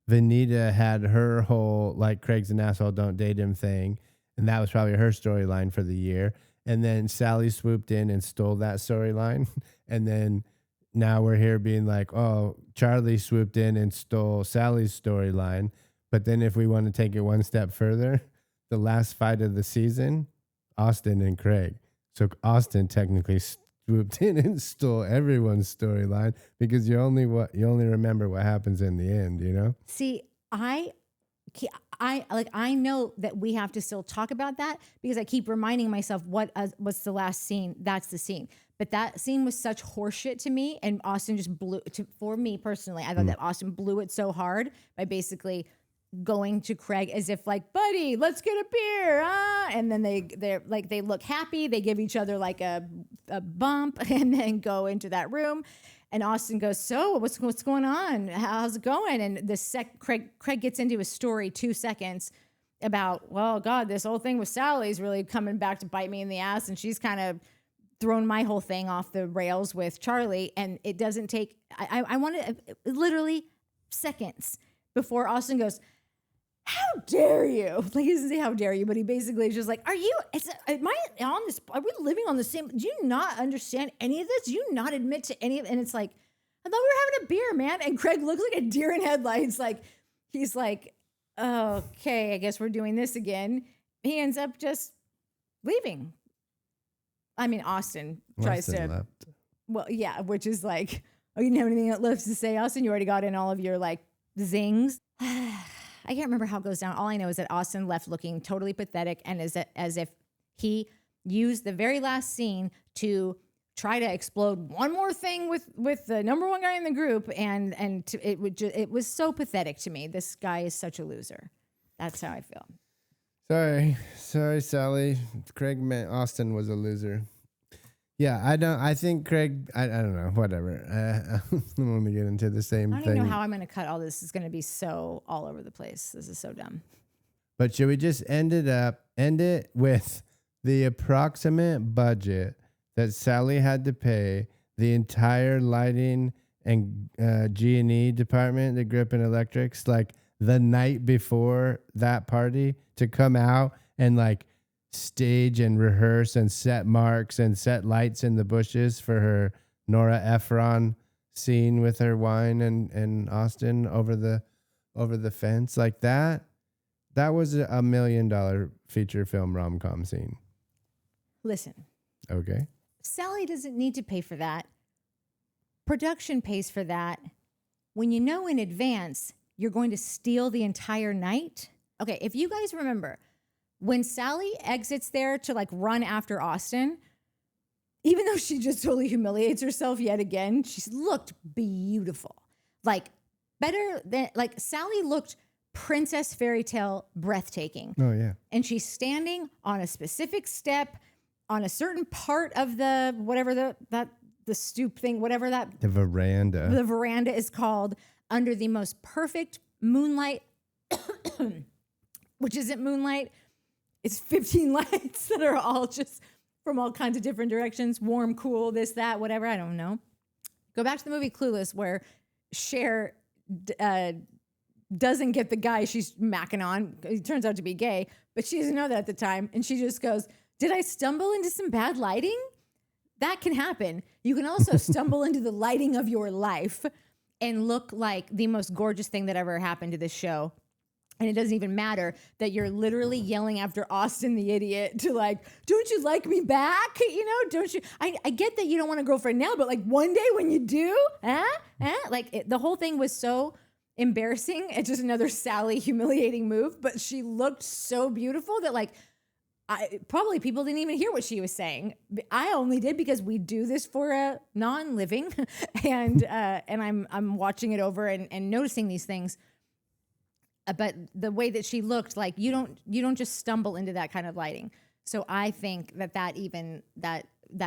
Vanita had her whole, like, Craig's an asshole, don't date him thing. And that was probably her storyline for the year. And then Charley swooped in and stole that storyline. And then now we're here being like, oh, Charley swooped in and stole Sally's storyline. But then if we want to take it one step further, the last fight of the season, Austen and Craig. So Austen technically swooped in and stole everyone's storyline because you only remember what happens in the end, See, I know that we have to still talk about that because I keep reminding myself what's the last scene. That's the scene. But that scene was such horseshit to me, and Austen just for me personally, I thought that Austen blew it so hard by basically going to Craig as if like, buddy, let's get a beer, and then they look happy, they give each other like a bump, and then go into that room, and Austen goes, so what's going on? How's it going? And Craig gets into his story 2 seconds about, well, God, this whole thing with Sally's really coming back to bite me in the ass, and she's kind of thrown my whole thing off the rails with Charley, and it doesn't take. I wanted literally seconds before Austen goes, how dare you? Like, he doesn't say how dare you, but he basically is just like, are we living on the same, do you not understand any of this? Do you not admit to any of it? And it's like, I thought we were having a beer, man. And Craig looks like a deer in headlights. Like, he's like, okay, I guess we're doing this again. He ends up just leaving. I mean, Austen tries to, left. Well, yeah, which is like, oh, you didn't have anything left to say, Austen? You already got in all of your like zings. I can't remember how it goes down. All I know is that Austen left looking totally pathetic and as if he used the very last scene to try to explode one more thing with the number one guy in the group, and it was so pathetic to me. This guy is such a loser. That's how I feel. Sorry, Charley. Austen was a loser. Yeah, I think Craig, I don't know, whatever. I don't want to get into the same thing. I don't even know how I'm going to cut all this. It's going to be so all over the place. This is so dumb. But should we just end it with the approximate budget that Charley had to pay the entire lighting and G&E department, the grip and electrics, like the night before that party to come out and like stage and rehearse and set marks and set lights in the bushes for her Nora Ephron scene with her wine and Austen over the fence like that. That was a $1 million feature film rom-com scene. Listen. Okay. Charley doesn't need to pay for that. Production pays for that. When you know in advance you're going to steal the entire night. Okay, if you guys remember, when Charley exits there to like run after Austen, even though she just totally humiliates herself yet again, she's looked beautiful. Like better than, like Charley looked princess fairy tale breathtaking. Oh yeah. And she's standing on a specific step on a certain part of the whatever the stoop thing, whatever that The veranda is called, under the most perfect moonlight, which isn't moonlight. It's 15 lights that are all just from all kinds of different directions, warm, cool, this, that, whatever. I don't know. Go back to the movie Clueless, where Cher doesn't get the guy she's macking on. He turns out to be gay, but she doesn't know that at the time. And she just goes, did I stumble into some bad lighting? That can happen. You can also stumble into the lighting of your life and look like the most gorgeous thing that ever happened to this show. And it doesn't even matter that you're literally yelling after Austen the idiot to like, don't you like me back? You know, don't you? I get that you don't want a girlfriend now, but like one day when you do, the whole thing was so embarrassing. It's just another Sally humiliating move, but she looked so beautiful that like, probably people didn't even hear what she was saying. I only did because we do this for a non-living, and I'm watching it over and noticing these things. But the way that she looked, like you don't just stumble into that kind of lighting. So I think that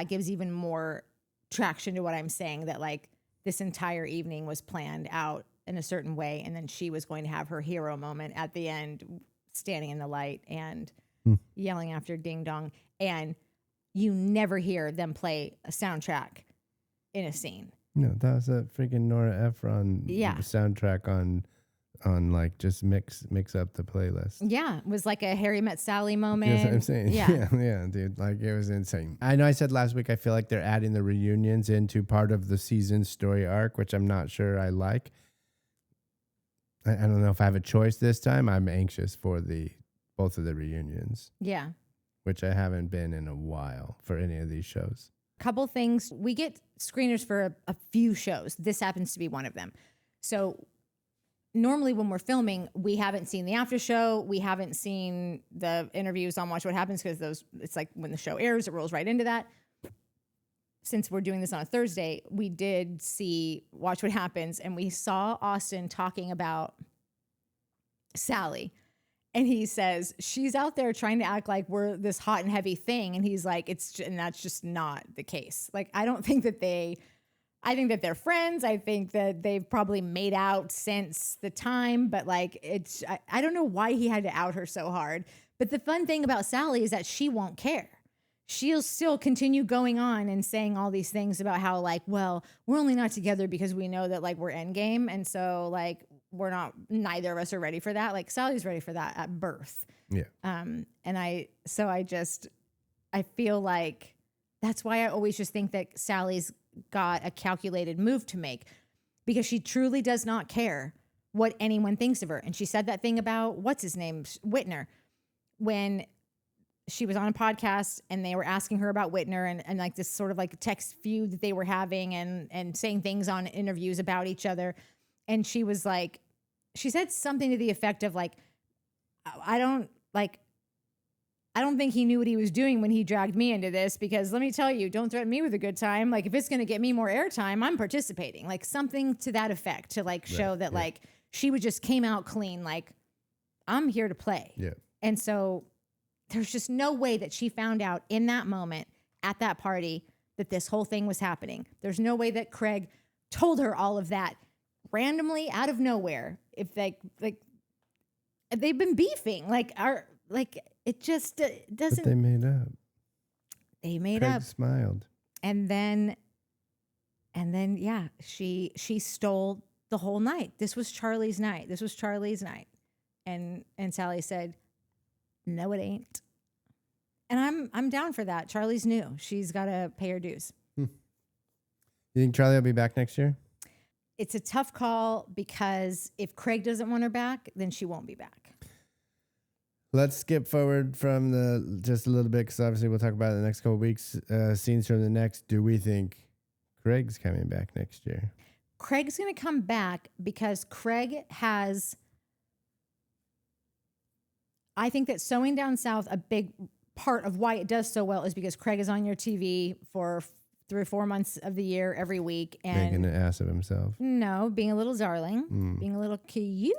gives even more traction to what I'm saying, that like this entire evening was planned out in a certain way, and then she was going to have her hero moment at the end, standing in the light and yelling after Ding Dong. And you never hear them play a soundtrack in a scene. No, that was a freaking Nora Ephron soundtrack on like just mix up the playlist. Yeah, it was like a Harry Met Sally moment. That's what I'm saying. Yeah, dude. Like it was insane. I know I said last week I feel like they're adding the reunions into part of the season story arc, which I'm not sure I like. I don't know if I have a choice this time. I'm anxious for both of the reunions. Yeah. Which I haven't been in a while for any of these shows. Couple things. We get screeners for a few shows. This happens to be one of them. So normally when we're filming, we haven't seen the after show. We haven't seen the interviews on Watch What Happens, because it's like when the show airs, it rolls right into that. Since we're doing this on a Thursday, we did see Watch What Happens, and we saw Austen talking about Sally. And he says, she's out there trying to act like we're this hot and heavy thing. And he's like, and that's just not the case. Like, I don't think that I think that they're friends. I think that they've probably made out since the time, but like, I don't know why he had to out her so hard. But the fun thing about Sally is that she won't care. She'll still continue going on and saying all these things about how like, well, we're only not together because we know that like we're endgame. And so like, neither of us are ready for that. Like Sally's ready for that at birth. Yeah. And I feel like that's why I always just think that Sally's got a calculated move to make, because she truly does not care what anyone thinks of her. And she said that thing about what's his name, Whitner, when she was on a podcast and they were asking her about Whitner and like this sort of like text feud that they were having and saying things on interviews about each other. And she was like, she said something to the effect of like, I don't think he knew what he was doing when he dragged me into this, because let me tell you, don't threaten me with a good time. Like if it's going to get me more airtime, I'm participating. Like something to that effect, to like show that like she just came out clean. Like I'm here to play. Yeah. And so there's just no way that she found out in that moment at that party that this whole thing was happening. There's no way that Craig told her all of that randomly out of nowhere. If like they've been beefing, it just doesn't. But they made up. They made Craig up. Smiled. And then yeah, she stole the whole night. This was Charley's night. And Sally said, no, it ain't. And I'm down for that. Charley's new. She's got to pay her dues. You think Charley will be back next year? It's a tough call, because if Craig doesn't want her back, then she won't be back. Let's skip forward from just a little bit, because obviously we'll talk about it in the next couple of weeks. Scenes from the next. Do we think Craig's coming back next year? Craig's going to come back because Craig has, I think that Sewing Down South, a big part of why it does so well is because Craig is on your TV for 3 or 4 months of the year, every week. And making an ass of himself. No, being a little darling, being a little cutie.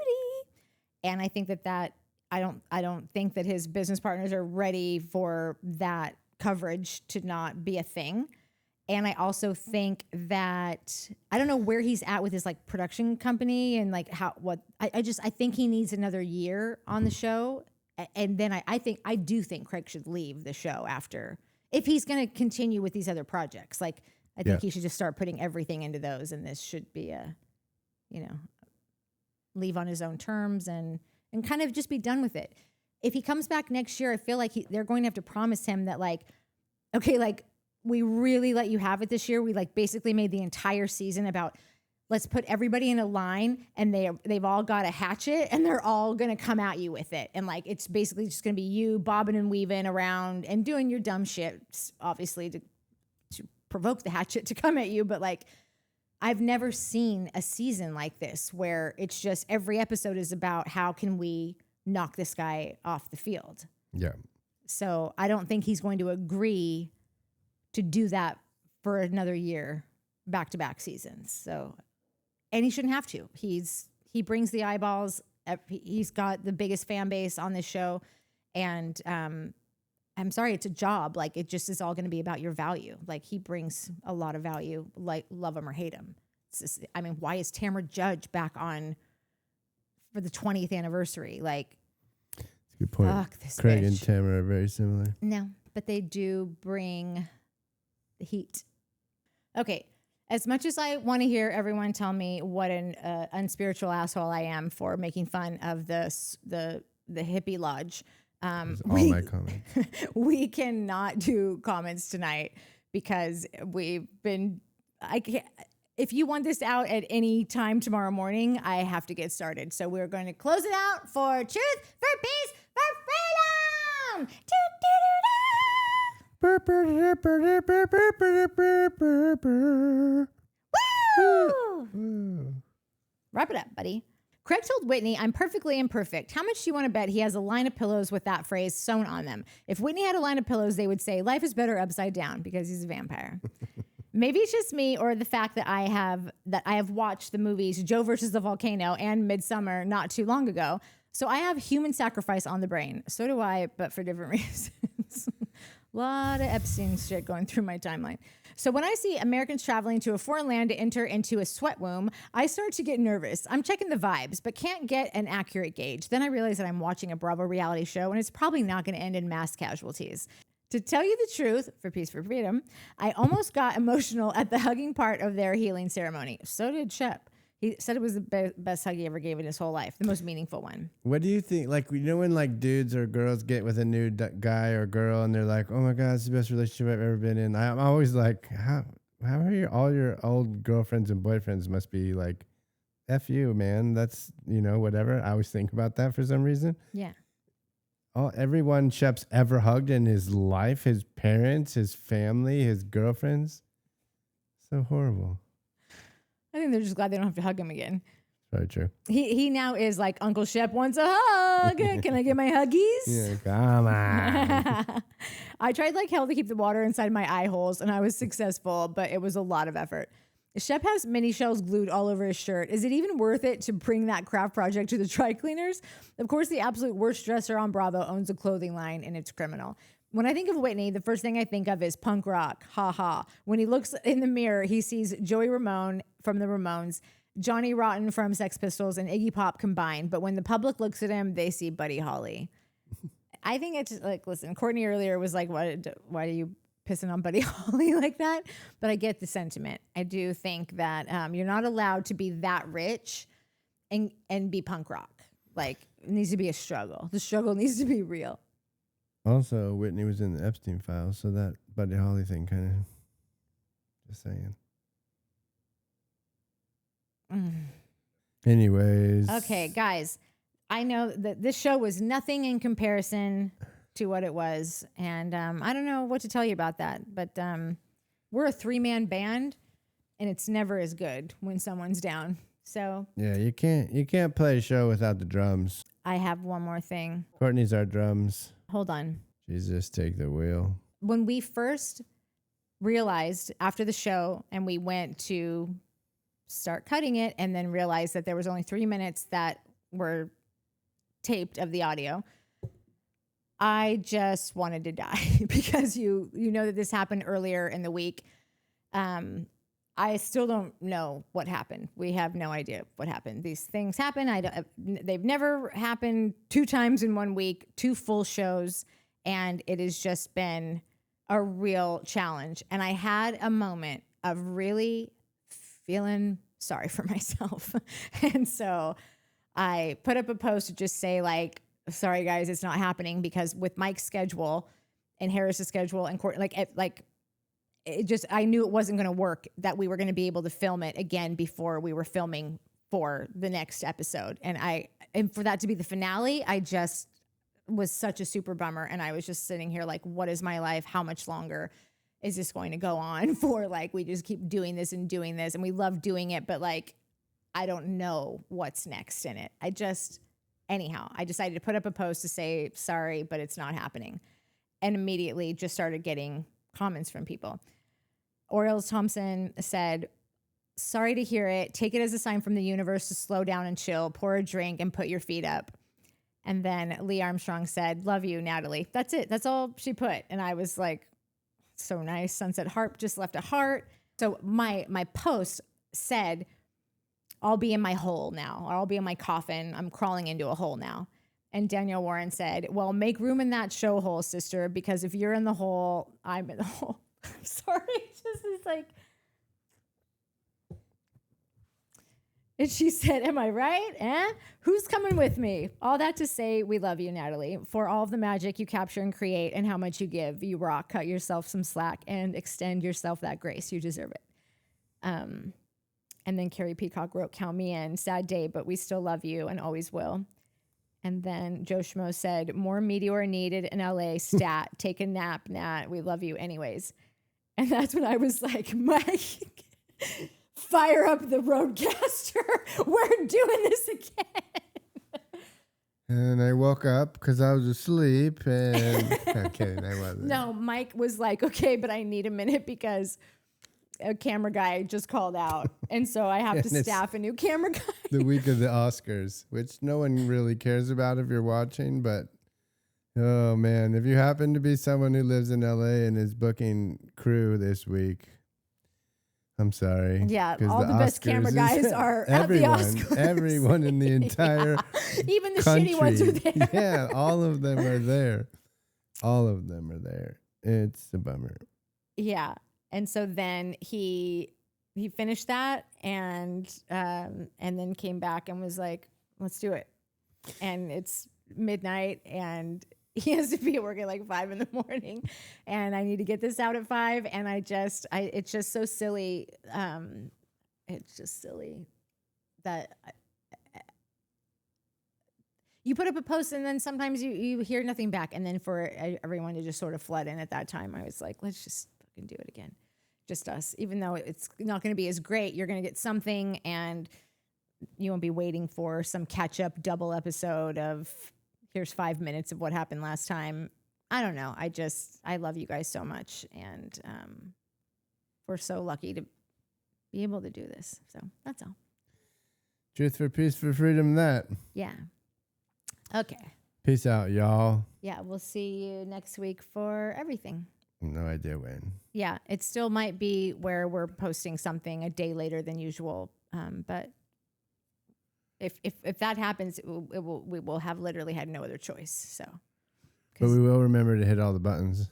And I think that I don't think that his business partners are ready for that coverage to not be a thing. And I also think that I don't know where he's at with his like production company and like I think he needs another year on the show. And then I do think Craig should leave the show after, if he's going to continue with these other projects. Like I think he should just start putting everything into those, and this should be leave on his own terms and kind of just be done with it. If he comes back next year, I feel like they're going to have to promise him that like, okay, like we really let you have it this year. We like basically made the entire season about let's put everybody in a line and they've all got a hatchet and they're all going to come at you with it. And like, it's basically just going to be you bobbing and weaving around and doing your dumb shit, obviously to provoke the hatchet to come at you. But like, I've never seen a season like this where it's just every episode is about how can we knock this guy off the field. Yeah. So I don't think he's going to agree to do that for another year, back-to-back seasons. So, and he shouldn't have to. He brings the eyeballs. He's got the biggest fan base on this show. And I'm sorry, it's a job. Like it just is all going to be about your value. Like he brings a lot of value, like love him or hate him. Why is Tamara Judge back on for the 20th anniversary? Like, that's a good point. Fuck this Craig bitch. and Tamara are very similar. No, but they do bring the heat. Okay. As much as I want to hear everyone tell me what an unspiritual asshole I am for making fun of the hippie lodge, All my comments. we cannot do comments tonight because if you want this out at any time tomorrow morning, I have to get started. So we're going to close it out for truth, for peace, for freedom. Woo! Wrap it up, buddy. Craig told Whitney, "I'm perfectly imperfect. How much do you want to bet he has a line of pillows with that phrase sewn on them?" If Whitney had a line of pillows, they would say, "Life is better upside down," because he's a vampire. Maybe it's just me or the fact that I have watched the movies Joe versus the Volcano and Midsummer not too long ago. So I have human sacrifice on the brain. So do I, but for different reasons. A lot of Epstein shit going through my timeline. So when I see Americans traveling to a foreign land to enter into a sweat womb, I start to get nervous. I'm checking the vibes, but can't get an accurate gauge. Then I realize that I'm watching a Bravo reality show, and it's probably not going to end in mass casualties. To tell you the truth, for peace, for freedom, I almost got emotional at the hugging part of their healing ceremony. So did Shep. He said it was the best hug he ever gave in his whole life, the most meaningful one. What do you think? Like, you know when like dudes or girls get with a new guy or girl and they're like, "Oh my God, it's the best relationship I've ever been in." I'm always like, how are all your old girlfriends and boyfriends must be like, F you, man. That's, whatever. I always think about that for some reason. Yeah. Everyone Shep's ever hugged in his life, his parents, his family, his girlfriends. So horrible. I think they're just glad they don't have to hug him again. Very true. He now is like, Uncle Shep wants a hug. Can I get my huggies? Yeah, come on. I tried like hell to keep the water inside my eye holes, and I was successful, but it was a lot of effort. Shep has mini shells glued all over his shirt. Is it even worth it to bring that craft project to the dry cleaners? Of course, the absolute worst dresser on Bravo owns a clothing line, and it's criminal. When I think of Whitney, the first thing I think of is punk rock. Ha ha. When he looks in the mirror, he sees Joey Ramone from the Ramones, Johnny Rotten from Sex Pistols, and Iggy Pop combined. But when the public looks at him, they see Buddy Holly. I think it's like, listen, Courtney earlier was like, why are you pissing on Buddy Holly like that? But I get the sentiment. I do think that you're not allowed to be that rich and be punk rock. Like, it needs to be a struggle. The struggle needs to be real. Also, Whitney was in the Epstein files, so that Buddy Holly thing kind of, just saying. Anyways. Okay, guys, I know that this show was nothing in comparison to what it was, and I don't know what to tell you about that, but we're a 3-man band, and it's never as good when someone's down. So yeah, you can't play a show without the drums. I have one more thing. Courtney's our drums. Hold on. Jesus, take the wheel. When we first realized after the show and we went to start cutting it and then realized that there was only 3 minutes that were taped of the audio, I just wanted to die because you know that this happened earlier in the week. I still don't know what happened. We have no idea what happened. These things happen. They've never happened 2 times in 1 week, 2 full shows, and it has just been a real challenge. And I had a moment of really feeling sorry for myself. And so I put up a post to just say, like, sorry guys, it's not happening, because with Mike's schedule and Harris's schedule and it just, I knew it wasn't going to work, that we were going to be able to film it again before we were filming for the next episode. And for that to be the finale, I just was such a super bummer. And I was just sitting here like, what is my life? How much longer is this going to go on for? Like, we just keep doing this and we love doing it, but like, I don't know what's next in it. Anyhow, I decided to put up a post to say, sorry, but it's not happening. And immediately just started getting comments from people. Orioles Thompson said, sorry to hear it. Take it as a sign from the universe to slow down and chill, pour a drink and put your feet up. And then Lee Armstrong said, love you, Natalie. That's it. That's all she put. And I was like, so nice. Sunset Harp just left a heart. So my post said, I'll be in my hole now, or I'll be in my coffin. I'm crawling into a hole now. And Danielle Warren said, well, make room in that show hole, sister, because if you're in the hole, I'm in the hole. I'm sorry. It's just it's like. And she said, am I right? Who's coming with me? All that to say, we love you, Natalie, for all of the magic you capture and create and how much you give. You rock. Cut yourself some slack and extend yourself that grace. You deserve it. And then Carrie Peacock wrote, count me in. Sad day, but we still love you and always will. And then Joe Schmo said, more meteor needed in LA. Stat. Take a nap, Nat. We love you anyways. And that's when I was like, Mike, fire up the Roadcaster. We're doing this again. And I woke up because I was asleep. And I'm kidding, I wasn't. No, Mike was like, okay, but I need a minute because a camera guy just called out. And so I have to staff a new camera guy. The week of the Oscars, which no one really cares about if you're watching. But, oh, man, if you happen to be someone who lives in LA and is booking crew this week, I'm sorry. Yeah, all the best camera guys are at the Oscars. Everyone in the entire even the country. shitty ones are there. Yeah, all of them are there. All of them are there. It's a bummer. Yeah. And so then he finished that and then came back and was like, let's do it. And it's midnight and he has to be at work at like 5 a.m. and I need to get this out at 5. And it's just so silly. It's just silly that you put up a post and then sometimes you hear nothing back. And then for everyone to just sort of flood in at that time, I was like, let's just fucking do it again. Just us. Even though it's not going to be as great, you're going to get something and you won't be waiting for some catch-up double episode of here's 5 minutes of what happened last time. I don't know. I love you guys so much. And we're so lucky to be able to do this. So that's all. Truth for peace for freedom, that. Yeah. Okay. Peace out, y'all. Yeah, we'll see you next week for everything. No idea when. Yeah, it still might be where we're posting something a day later than usual. But if that happens, we will have literally had no other choice. So, but we will remember to hit all the buttons.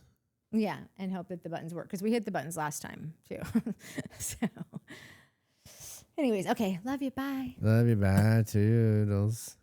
Yeah, and hope that the buttons work because we hit the buttons last time too. So, anyways, okay, love you. Bye. Love you. Bye. Toodles.